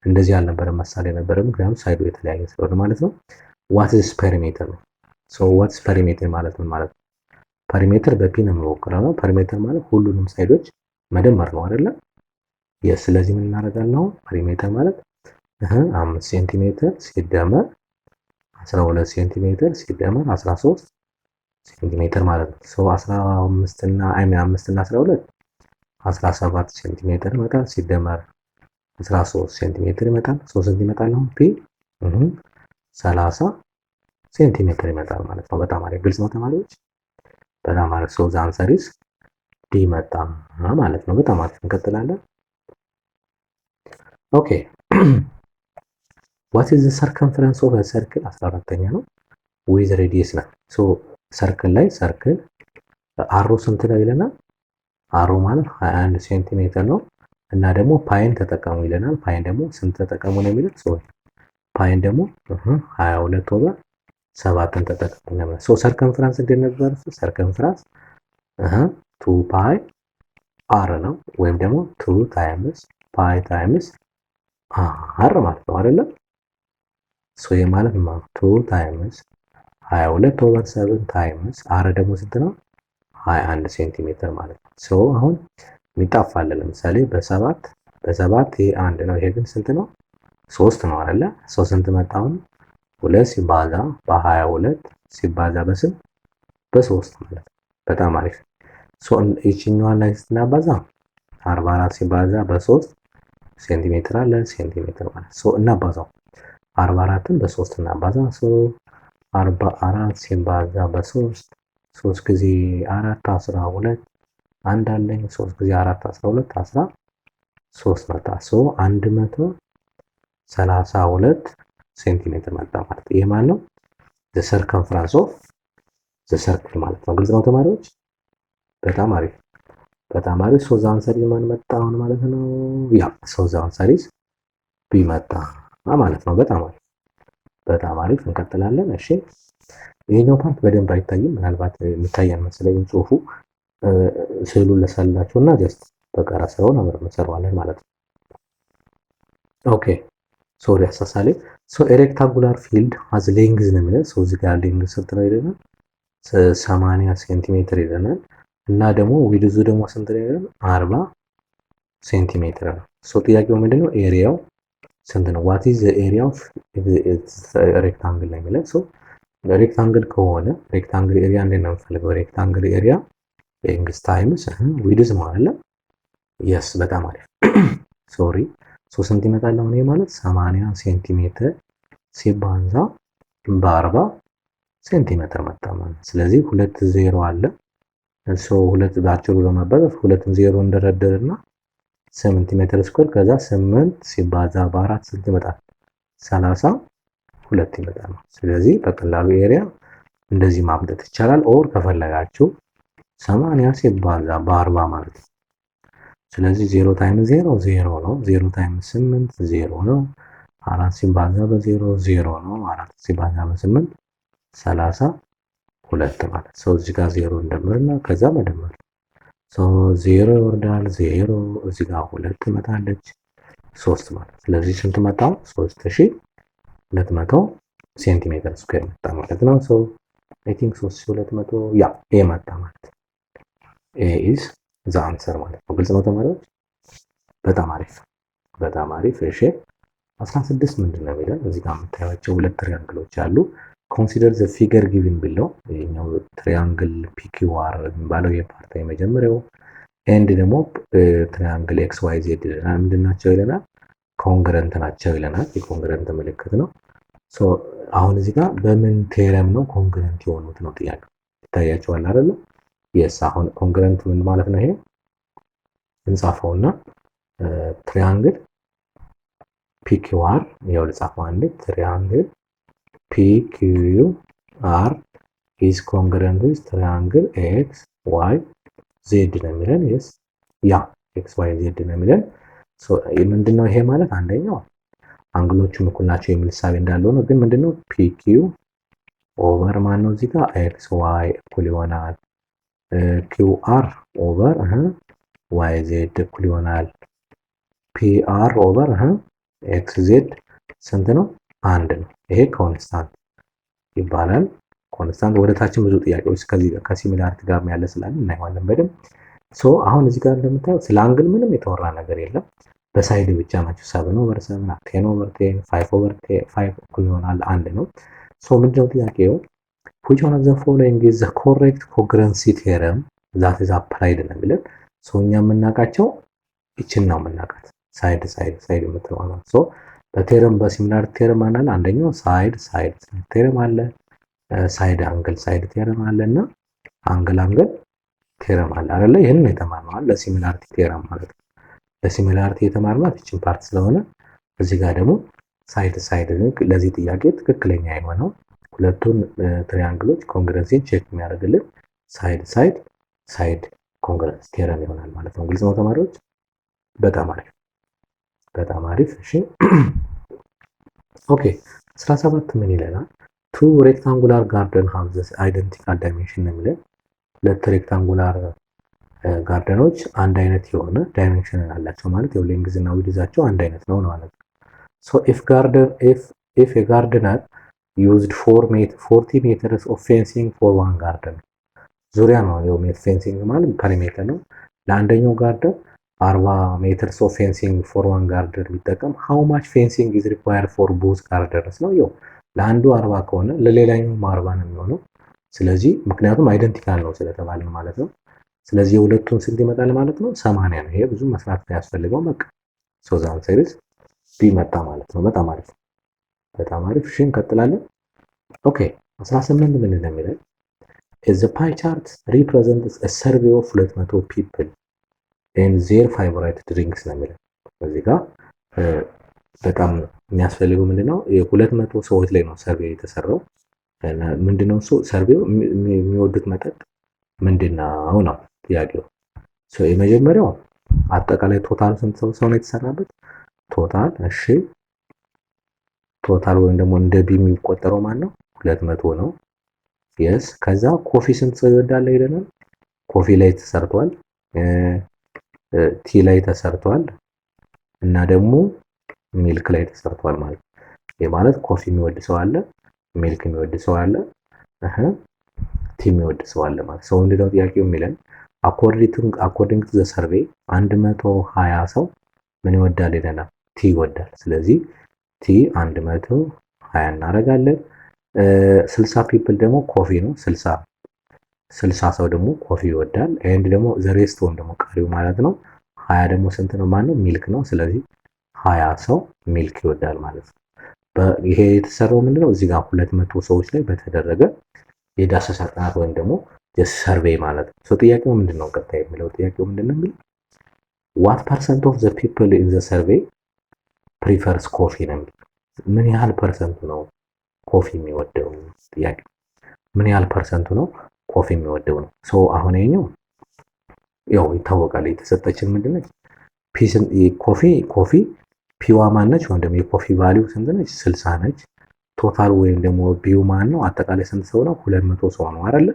እንደዚህ አልነበረም መሳሌ ነበረ፣ ምክንያቱም ሳይዱ የተለያየ ስለሆነ ማለት ነው። ዋት ኢዝ ፔሪሜትር ነው። ዋትስ ፔሪሜትር ማለት ምን ማለት ነው? ፔሪሜትር በፒ ነው የሚወክለው። ፔሪሜትር ማለት ሁሉንም ሳይዶች መደመር ነው አይደለ? ስለዚህ ምን እናደርጋለን? ፔሪሜትር ማለት 5 ሴንቲሜትር ሲደመር 12 ሴንቲሜትር ሲደመር 13 ሴንቲሜትር ማለት ነው። 15 እና 5 እና 12 17 ሴንቲሜትር ይመጣል። ሲደመር 13 ሴንቲሜትር ይመጣል። 3 ስንት ይመጣል? አሁን ፒ 30 ሴንቲሜትር ይመጣል ማለት ነው። በጣም አሪፍ። ግልጽ ነው ተማሪዎች? በጣም አሪፍ። ዘ አንሰር ኢዝ ዲ መጣ ማለት ነው። በጣም አሪፍ። እንቀጥላለን። ኦኬ what is the circumference of a circle? 14ኛ ነው። with radius ነው። ሰርክል ላይ ሰርክል አሮ ስንት ነው ይለናል? አሮ ማለት 21 ሴንቲሜትር ነው እና ደግሞ ፓይን ተጠቀሙ ይለናል። ፓይን ደግሞ ስንት ተጠቀሙ ነው የሚለው? ፓይን ደግሞ 22 ኦቨር 7ን ተጠቀሙ ነው። ሰርከምፍራንስ እንደነበር ሰርከምፍራንስ 2 ፓይ አር ነው ወይም ደግሞ 2 ታይምስ ፓይ ታይምስ አር ማለት ነው አይደለም? ሶ ይሄ ማለት 2 ታይምስ 22 ኦቨር 7 ታይምስ አር ደግሞ ስንት ነው? 21 ሴንቲሜትር ማለት ነው። ሶ አሁን የሚጣፋለ ለምሳሌ በሰባት ይሄ አንድ ነው። ይሄ ግን ስንት ነው? 3 ነው አይደለ? ሶ ስንት መጣ አሁን? 2 ሲባዛ በ22 ሲባዛ በስንት? በ3 ማለት ነው። በጣም አሪፍ። ሶ ይችኛዋን ላይ ስናባዛ 44 ሲባዛ በ3 ሴንቲሜትር አለ ሴንቲሜትር ማለት ሶ እናባዛው 44ን በ3 እናባዛ ሶ 44 ሲባዛ በ3 3 ጊዜ 4 12 አንድ አለኝ 3 ጊዜ 4 12 13 መጣ ሶ 132 ሴንቲሜትር መጣ ማለት ይሄ ማለት ነው ዘ ሰርከምፈረንስ ኦፍ ዘ ሰርክል ማለት ነው። ግልጽ ነው ተማሪዎች? በጣም አሪፍ በጣም አሪፍ። ሶ ዘ አንሰር ኢዝ ማን መጣ አሁን ማለት ነው? ያ ሶ ዘ አንሰር ኢዝ ቢ መጣ ማለት ነው። በጣም አሪፍ እንቀጥላለን። እሺ ይሄኛው ፓርት በደንብ አይታይም፣ ምናልባት የሚታየን መሰለኝ ጽሁፉ ስዕሉን ለሳላችሁና ጀስት በቀራ ሳይሆን አብረን እንሰራዋለን ማለት ነው። ኦኬ ሶሪ አሳሳሌ ሶ ሬክታንጉላር ፊልድ ሃዝ ሌንግዝ ነው የሚለው ሶ እዚህ ጋር ሌንግዝ ስንት ነው ይለናል? 80 ሴንቲሜትር ይለናል እና ደግሞ ዊድዙ ደግሞ ስንት ነው ይለናል? 40 ሴንቲሜትር ነው። ሶ ጥያቄው ምንድነው? ኤሪያው ስንት ነው? ዋት ኢዝ ዘ ኤሪያ ኦፍ ሬክታንግል ነው የሚለው ሶ ሬክታንግል ከሆነ ሬክታንግል ኤሪያ እንዴት ነው የምፈልገው? ሬክታንግል ኤሪያ ሌንግዝ ታይምስ ዊድዝ ማለት ነው። የስ በጣም አሪፍ ሶሪ ሶ ስንት ይመጣል አሁን? ይሄ ማለት 80 ሴንቲሜትር ሲባዛ በ40 ሴንቲሜትር መጣ ማለት። ስለዚህ 2 ዜሮ አለ ሶ 2 ባጭሩ ለማባዛት 2 ዜሮ እንደረደርና ሴንቲሜትር ስኩዌር ከዛ 8 ሲባዛ በ4 ስንት ይመጣል? 32 ይመጣል። ስለዚህ በቀላሉ ኤሪያ እንደዚህ ማምጣት ይቻላል። ኦር ከፈለጋችሁ 80 ሲባዛ በ40 ማለት ነው። ስለዚህ 0 ታይምስ 0 0 ነው። 0 ታይምስ 8 0 ነው። 4 ሲባዛ በ0 0 ነው። 4 ሲባዛ በ8 32 ማለት ነው። እዚህ ጋር 0 እንደምርና ከዛ መደመር ሶ 0 ይወርዳል 0 እዚህ ጋር 2 ትመጣለች 3 ማለት። ስለዚህ ስንት መጣ? 3200 ሴንቲሜትር ስኩዌር መጣ ማለት ነው። ሶ አይ ቲንክ 3200 ያ ኤ መጣ ማለት ኤ ኢዝ ዘ አንሰር ማለት ነው። ግልጽ ነው ተማሪዎች? በጣም አሪፍ። እሺ 16 ምንድን ነው የሚለው? እዚህ ጋር የምታዩቸው ሁለት ትሪያንግሎች አሉ። ኮንሲደር ዘ ፊገር ጊቭን ቢለው ይሄኛው ትሪያንግል ፒኪዋር የሚባለው የፓርት የመጀመሪያው ኤንድ ደግሞ ትሪያንግል ኤክስ ዋይ ዜድ ይለናል። ምንድን ናቸው ይለናል? ኮንግረንት ናቸው ይለናል። የኮንግረንት ምልክት ነው። ሶ አሁን እዚህ ጋር በምን ቴረም ነው ኮንግረንት የሆኑት ነው ጥያቄው። ይታያቸዋል አይደለ? የስ አሁን ኮንግረንት ምን ማለት ነው? ይሄ እንጻፈውና ትሪያንግል ፒኪዋር ይኸው ልጻፈው አንዴ ትሪያንግል PQR is congruent with triangle X, Y, Z ነው የሚለን yes ያ X, Y, Z ነው የሚለን ሶ ምንድነው ይሄ ማለት አንደኛው አንግሎቹም እኩል ናቸው የሚል ሐሳብ እንዳለው ነው። ግን ምንድነው PQ ኦቨር ማን ነው እዚህ ጋር X, Y እኩል ይሆናል QR ኦቨር Y, Z እኩል ይሆናል PR ኦቨር X, Z ስንት ነው? አንድ ነው። ይሄ ኮንስታንት ይባላል። ኮንስታንት ወደታችን ብዙ ጥያቄዎች ከዚህ ከሲሚላሪቲ ጋር ያለ ስላለ እናይዋለን በደንብ። ሶ አሁን እዚህ ጋር እንደምታዩት ስለ አንግል ምንም የተወራ ነገር የለም። በሳይድ ብቻ ናቸው 7 ኦቨር 7 10 ኦቨር 10 5 ኦቨር 5 እኩል ይሆናል አንድ ነው። ሶ ምንድነው ጥያቄው? which one of the following is the correct congruency theorem that is applied ነው የሚለን። ሶ እኛ የምናውቃቸው ይችን ነው የምናውቃት ሳይድ የምትለው ነው። ሶ በቴረም በሲሚላር ቴረም አለ። አንደኛው ሳይድ ቴረም አለ፣ ሳይድ አንግል ቴረም አለ እና አንግል ቴረም አለ አይደለ? ይሄንን የተማርነው ለሲሚላሪቲ ቴረም ማለት ነው። ለሲሚላሪቲ የተማርናት እቺን ፓርት ስለሆነ እዚህ ጋር ደግሞ ሳይድ ለዚህ ጥያቄ ትክክለኛ የሆነው ሁለቱን ትሪያንግሎች ኮንግረንሲ ቼክ የሚያደርግልን ሳይድ ኮንግረንስ ቴረም ይሆናል ማለት ነው። ግልጽ ነው ተማሪዎች? በጣም አሪፍ። እሺ ኦኬ 17 ምን ይለናል? ቱ ሬክታንጉላር ጋርደን ሃቭ ዘ አይደንቲካል ዳይሜንሽን ነው የሚለው። ሁለት ሬክታንጉላር ጋርደኖች አንድ አይነት የሆነ ዳይሜንሽን አላቸው ማለት ያው ሌንግዝ እና ዊድዛቸው አንድ አይነት ነው ማለት ነው። ሶ ኢፍ ኤ ጋርደነር ዩዝድ 40 ሜትርስ ኦፍ ፌንሲንግ ፎር ዋን ጋርደን ዙሪያ ነው ያው ፌንሲንግ ማለት ፐሪሜትር ነው። ለአንደኛው ጋርደን 40 ሜትርስ ኦፍ ፌንሲንግ ፎር ዋን ጋርደን ቢጠቀም ሃው ማች ፌንሲንግ ኢዝ ሪኳየርድ ፎር ቦዝ ጋርደንስ ነው። ያው ለአንዱ 40 ከሆነ ለሌላኛው 40 ነው የሚሆነው። ስለዚህ ምክንያቱም አይደንቲካል ነው ስለተባለ ማለት ነው። ስለዚህ የሁለቱን ስንት ይመጣል ማለት ነው? 80 ነው። ይሄ ብዙ መስራት ያስፈልገው በቃ ሶ ዘ አንሰር ኢዝ ቢ መጣ ማለት ነው። በጣም አሪፍ በጣም አሪፍ። እሺ እንቀጥላለን። ኦኬ 18 ምን እንደሚለው the pie chart represents a survey of 200 people and their favorite drinks ነው የሚለው። እዚህ ጋር በጣም የሚያስፈልገው ምንድነው? የ200 ሰዎች ላይ ነው ሰርቬይ የተሰራው። ምንድነው እሱ ሰርቬው የሚወዱት መጠጥ ምንድነው ነው ጥያቄው። ሶ የመጀመሪያው አጠቃላይ ቶታል ስንት ሰው ነው የተሰራበት? ቶታል እሺ ቶታል ወይም ደግሞ እንደ ቢ የሚቆጠረው ማን ነው? 200 ነው። የስ ከዛ ኮፊ ስንት ሰው ይወዳል ይለናል። ኮፊ ላይ ተሰርቷል፣ ቲ ላይ ተሰርቷል እና ደግሞ ሚልክ ላይ ተሰርቷል ማለት ነው። ይሄ ማለት ኮፊ የሚወድ ሰው አለ፣ ሚልክ የሚወድ ሰው አለ፣ ቲ የሚወድ ሰው አለ ማለት ሰው እንደው ጥያቄው የሚለን አኮርዲንግ ቱ ዘ ሰርቬይ 120 ሰው ምን ይወዳል ይለናል? ቲ ይወዳል። ስለዚህ ቲ 120 እናደርጋለን። 60 ፒፕል ደግሞ ኮፊ ነው። 60 ሰው ደግሞ ኮፊ ይወዳል። ኤንድ ደግሞ ዘ ሬስት ወን ደግሞ ቀሪው ማለት ነው 20 ደግሞ ስንት ነው ማለት ነው? ሚልክ ነው። ስለዚህ 20 ሰው ሚልክ ይወዳል ማለት ነው። ይሄ የተሰራው ምንድነው? እዚህ ጋር 200 ሰዎች ላይ በተደረገ የዳሰሳ ጥናት ወይም ደግሞ ሰርቬይ ማለት ነው። ሶ ጥያቄው ምንድነው? ቀጣይ የሚለው ጥያቄው ምንድነው የሚለው what percent of the people in the survey prefers coffee ነው የሚለው። ምን ያህል ፐርሰንቱ ነው ኮፊ የሚወደው? ጥያቄ ምን ያህል ፐርሰንቱ ነው ኮፊ የሚወደው ነው። ሶ አሁን ይሄኛው ያው ይታወቃል የተሰጠችን ምንድነች ኮፊ ፒዋ ማን ነች? ወይም ደግሞ የኮፊ ቫልዩ ስንት ነች? 60 ነች። ቶታል ወይም ደግሞ ቢው ማን ነው? አጠቃላይ ስንት ሰው ነው? 200 ሰው ነው አይደለ?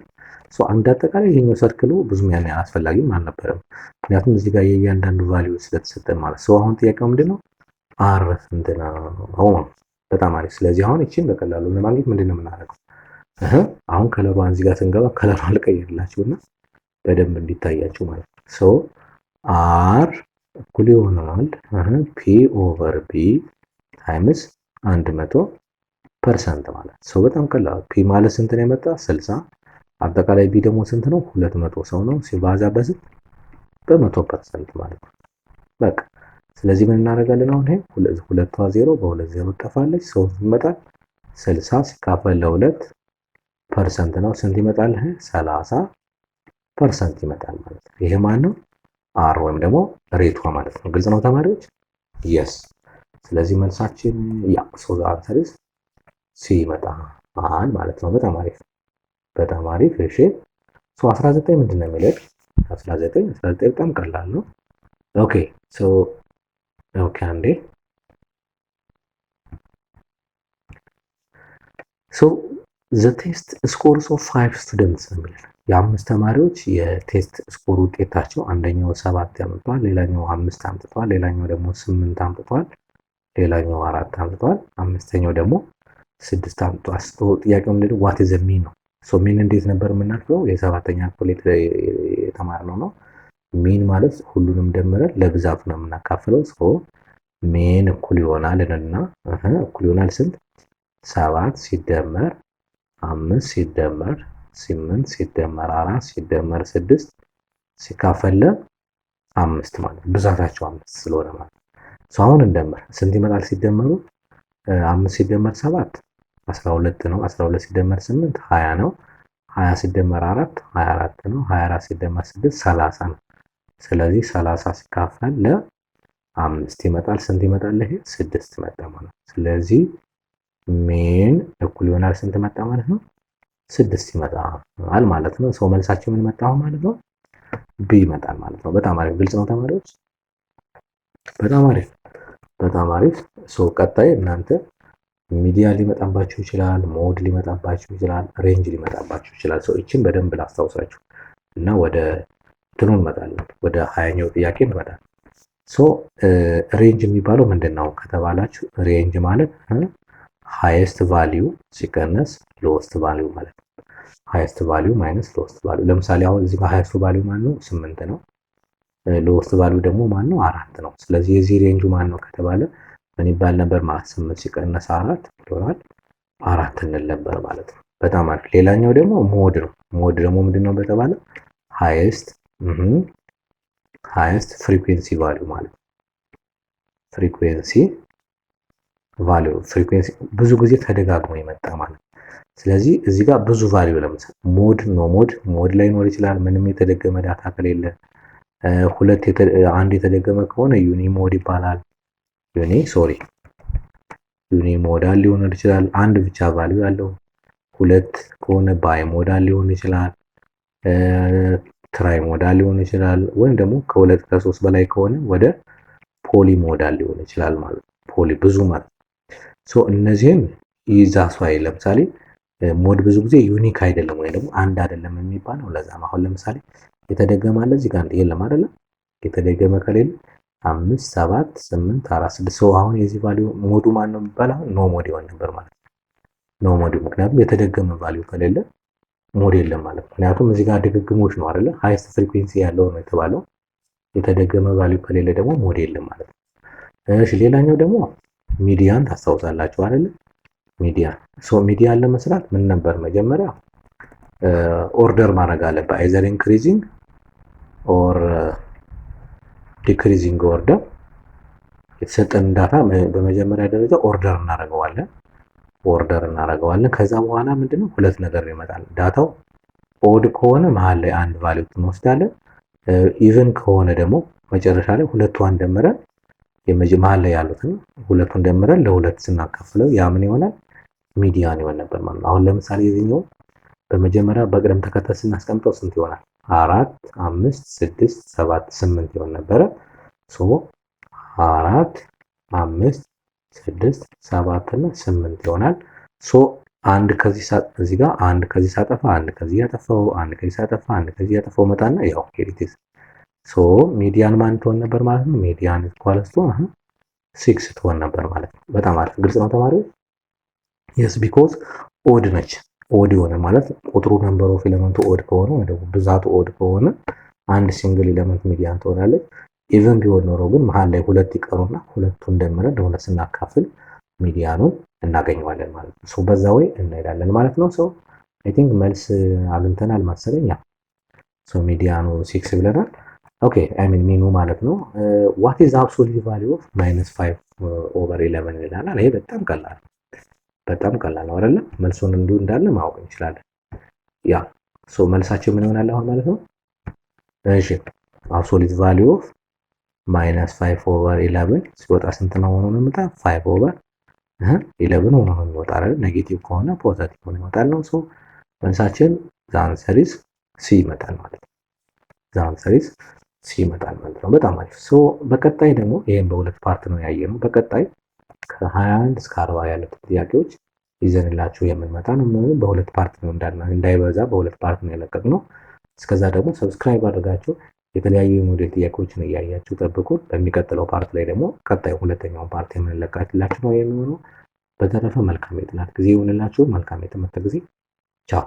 ሶ አንድ አጠቃላይ ይሄኛው ሰርክሉ ብዙም ያን አስፈላጊም አልነበረም። ምክንያቱም እዚህ ጋር የእያንዳንዱ ቫልዩ ስለተሰጠን ማለት ሶ አሁን ጥያቄው ምንድነው? አር ስንት ነው? በጣም አሪፍ። ስለዚህ አሁን እቺን በቀላሉ ለማግኘት ምንድነው የምናደርገው? አሁን ከለሯን እዚህ ጋር ስንገባ ከለሯን ልቀይርላችሁና በደንብ እንዲታያችሁ ማለት ነው። ሶ አር እኩል ይሆናል ፒ ኦቨር ቢ ታይምስ 100% ማለት ሶ በጣም ቀላል። ፒ ማለት ስንት ነው የመጣ? 60። አጠቃላይ ቢ ደግሞ ስንት ነው? 200 ሰው ነው ሲባዛ በስንት? በ100% ማለት ነው። በቃ ስለዚህ ምን እናደርጋለን? አሁን ይሄ 2ቷ 0 በ2 0 ጠፋለች። ሰው ይመጣል 60 ሲካፈል ለ2% ነው ስንት ይመጣል? 30% ይመጣል ማለት ነው። ይሄ ማን ነው? አር ወይም ደግሞ ሬቷ ማለት ነው። ግልጽ ነው ተማሪዎች? የስ። ስለዚህ መልሳችን ያ ሶ ዘ አንሰር ኢዝ ሲ ይመጣል ማለት ነው። በጣም አሪፍ በጣም አሪፍ። እሺ ሶ 19 ምንድን ነው የሚለው? 19 በጣም ቀላል ነው። ኦኬ ሶ ኦኬ አንዴ ሶ ዘ ቴስት ስኮርስ ኦፍ 5 ስቱደንትስ ነው የሚለው። የአምስት ተማሪዎች የቴስት ስኮር ውጤታቸው አንደኛው 7 አምጥቷል፣ ሌላኛው 5 አምጥቷል፣ ሌላኛው ደግሞ 8 አምጥቷል፣ ሌላኛው 4 አምጥቷል፣ አምስተኛው ደግሞ 6 አምጥቷል። ጥያቄው ምንድነው? ዋት ኢዝ ሚን ነው። ሶ ሚን እንዴት ነበር የምናልፈው? የሰባተኛ ክፍል የተማርነው ነው። ሚን ማለት ሁሉንም ደምረን ለብዛቱ ነው የምናካፍለው። ሶ ሚን እኩል ይሆናል እና እኩል ይሆናል ስንት? 7 ሲደመር 5 ሲደመር 8 ሲደመር 4 ሲደመር 6 ሲካፈል ለ5 ማለት ብዛታቸው 5 ስለሆነ ማለት ነው። አሁን እንደምር ስንት ይመጣል ሲደመሩ? 5 ሲደመር 7 12 ነው። 12 ሲደመር 8 20 ነው። 20 ሲደመር 4 24 ነው። 24 ሲደመር 6 30 ነው። ስለዚህ 30 ሲካፈል ለ5 ይመጣል ስንት ይመጣል? ይሄ 6 መጣ ማለት ነው። ስለዚህ ሜን እኩል ይሆናል ስንት መጣ ማለት ነው? 6 ይመጣል ማለት ነው። ሰው መልሳችን ምን መጣው ማለት ነው? ቢ ይመጣል ማለት ነው። በጣም አሪፍ ግልጽ ነው ተማሪዎች? በጣም አሪፍ በጣም አሪፍ። ሶ ቀጣይ እናንተ ሚዲያ ሊመጣባችሁ ይችላል፣ ሞድ ሊመጣባችሁ ይችላል፣ ሬንጅ ሊመጣባችሁ ይችላል። ሶ እቺን በደንብ ላስታውሳችሁ እና ወደ እንትኑ እንመጣለን። ወደ 20ኛው ጥያቄ እንመጣለን። ሶ ሬንጅ የሚባለው ምንድን ነው ከተባላችሁ ሬንጅ ማለት ሃይስት ቫልዩ ሲቀነስ ሎወስት ቫልዩ ማለት ነው። ሃይስት ቫልዩ ማይነስ ሎወስት ቫልዩ። ለምሳሌ አሁን እዚህ ጋር ሃይስት ቫልዩ ማን ነው? 8 ነው። ሎወስት ቫልዩ ደግሞ ማን ነው? 4 ነው። ስለዚህ የዚህ ሬንጁ ማን ነው ከተባለ ምን ይባል ነበር ማለት 8 ሲቀነስ 4 ይሆናል 4 እንል ነበር ማለት ነው። በጣም አሪፍ። ሌላኛው ደግሞ ሞድ ነው። ሞድ ደግሞ ምንድነው በተባለ ሃይስት ፍሪኩዌንሲ ቫልዩ ማለት ነው። ፍሪኩዌንሲ ቫልዩ ፍሪኩዌንሲ ብዙ ጊዜ ተደጋግሞ የመጣ ማለት ነው። ስለዚህ እዚህ ጋር ብዙ ቫልዩ ለምሳሌ ሞድ ነው። ሞድ ላይ ኖር ይችላል ምንም የተደገመ ዳታ ከሌለ። አንድ የተደገመ ከሆነ ዩኒ ሞድ ይባላል። ዩኒ ሞዳል ሊሆን ይችላል። አንድ ብቻ ቫልዩ ያለው። ሁለት ከሆነ ባይ ሞዳል ሊሆን ይችላል። ትራይ ሞዳል ሊሆን ይችላል። ወይም ደግሞ ከሁለት ከሶስት በላይ ከሆነ ወደ ፖሊ ሞዳል ሊሆን ይችላል ማለት ነው። ፖሊ ብዙ ማለት ሶ እነዚህን ይዛሷይ ለምሳሌ ሞድ ብዙ ጊዜ ዩኒክ አይደለም ወይ ደግሞ አንድ አይደለም የሚባለው ለዛም አሁን ለምሳሌ የተደገመ አለ እዚህ ጋር የለም አይደለ? የተደገመ ከሌለ 5 7 8 4 6 ሰው አሁን የዚህ ቫልዩ ሞዱ ማን ነው የሚባለው? ኖ ሞድ ይሆን ነበር ማለት ነው። ኖ ሞድ ምክንያቱም የተደገመ ቫልዩ ከሌለ ሞድ የለም ማለት ነው። ምክንያቱም እዚህ ጋር ድግግሞች ነው አይደለ? ሃይስት ፍሪኩዌንሲ ያለው ነው የተባለው። የተደገመ ቫልዩ ከሌለ ደግሞ ሞድ የለም ማለት ነው። እሺ ሌላኛው ደግሞ ሚዲያን ታስታውሳላችሁ አይደለ? ሚዲያን ለመስራት ምን ነበር መጀመሪያ ኦርደር ማድረግ አለበት። አይዘር ኢንክሪዚንግ ኦር ዲክሪዚንግ ኦርደር። የተሰጠን ዳታ በመጀመሪያ ደረጃ ኦርደር እናደርገዋለን። ከዛ በኋላ ምንድነው ሁለት ነገር ይመጣል። ዳታው ኦድ ከሆነ መሃል ላይ አንድ ቫልዩ እንወስዳለን። ኢቭን ከሆነ ደግሞ መጨረሻ ላይ ሁለቱን ደምረን መሃል ላይ ያሉትን ሁለቱን ደምረን ለሁለት ስናካፍለው ያ ምን ይሆናል? ሚዲያን ይሆን ነበር ማለት ነው። አሁን ለምሳሌ የዚህኛው በመጀመሪያ በቅደም ተከተል ስናስቀምጠው ስንት ይሆናል? 4 5 6 7 8 ይሆን ነበረ። ሶ 4 5 6 7 እና 8 ይሆናል። ሶ አንድ ከዚህ እዚህ ጋር አንድ ከዚህ ሳጠፋ አንድ ከዚህ ያጠፋው አንድ ከዚህ ሳጠፋ አንድ ከዚህ ያጠፋው መጣና ያው ሄሪቴስ ሶ ሚዲያን ማን ትሆን ነበር ማለት ነው? ሚዲያን ኢኳልስ ቱ 6 ትሆን ነበር ማለት ነው። በጣም አሪፍ ግልጽ ነው ተማሪዎች? yes because ኦድ ነች። ኦድ የሆነ ማለት ቁጥሩ ነምበር ኦፍ ኤሌመንቱ ኦድ ከሆነ ወይ ደግሞ ብዛቱ ኦድ ከሆነ አንድ ሲንግል ኤሌመንት ሚዲያን ትሆናለች። ኢቭን ቢሆን ኖሮ ግን መሃል ላይ ሁለት ይቀሩና ሁለቱን ደምረን ለሁለት ስናካፍል ሚዲያኑን እናገኘዋለን ማለት ነው። ሶ በዛ ወይ እንሄዳለን ማለት ነው። ሶ አይ ቲንክ መልስ አግኝተናል መሰለኝ። ያ ሶ ሚዲያኑ 6 ብለናል። ኦኬ አይ ሚን ሚኑ ማለት ነው። what is absolute value of -5/11 ይላል። ይሄ በጣም ቀላል ነው አይደል? መልሱን እንዲሁ እንዳለ ማወቅ እንችላለን። ያ ሶ መልሳችን ምን ይሆናል አሁን ማለት ነው? እሺ absolute value of -5/11 ሲወጣ ስንት ነው ሆኖ ነው የሚመጣ? 5/11 ሆኖ ነው የሚወጣ አይደል? ኔጌቲቭ ከሆነ ፖዚቲቭ ሆኖ ይወጣል ነው። ሶ መልሳችን the answer is C ይመጣል ማለት ነው። the answer is C ይመጣል ማለት ነው። በጣም አሪፍ። ሶ በቀጣይ ደግሞ ይሄን በሁለት ፓርት ነው ያየነው። በቀጣይ ከ21 እስከ 40 ያሉት ጥያቄዎች ይዘንላችሁ የምንመጣ ነው። በሁለት ፓርት ነው እንዳይበዛ በሁለት ፓርት ነው የለቀቅነው። እስከዛ ደግሞ ሰብስክራይብ አድርጋችሁ የተለያዩ የሞዴል ጥያቄዎችን እያያችሁ ጠብቁ። በሚቀጥለው ፓርት ላይ ደግሞ ቀጣይ ሁለተኛውን ፓርት የምንለቃላችሁ ነው የሚሆነው። በተረፈ መልካም የጥናት ጊዜ ይሁንላችሁ። መልካም የትምህርት ጊዜ። ቻው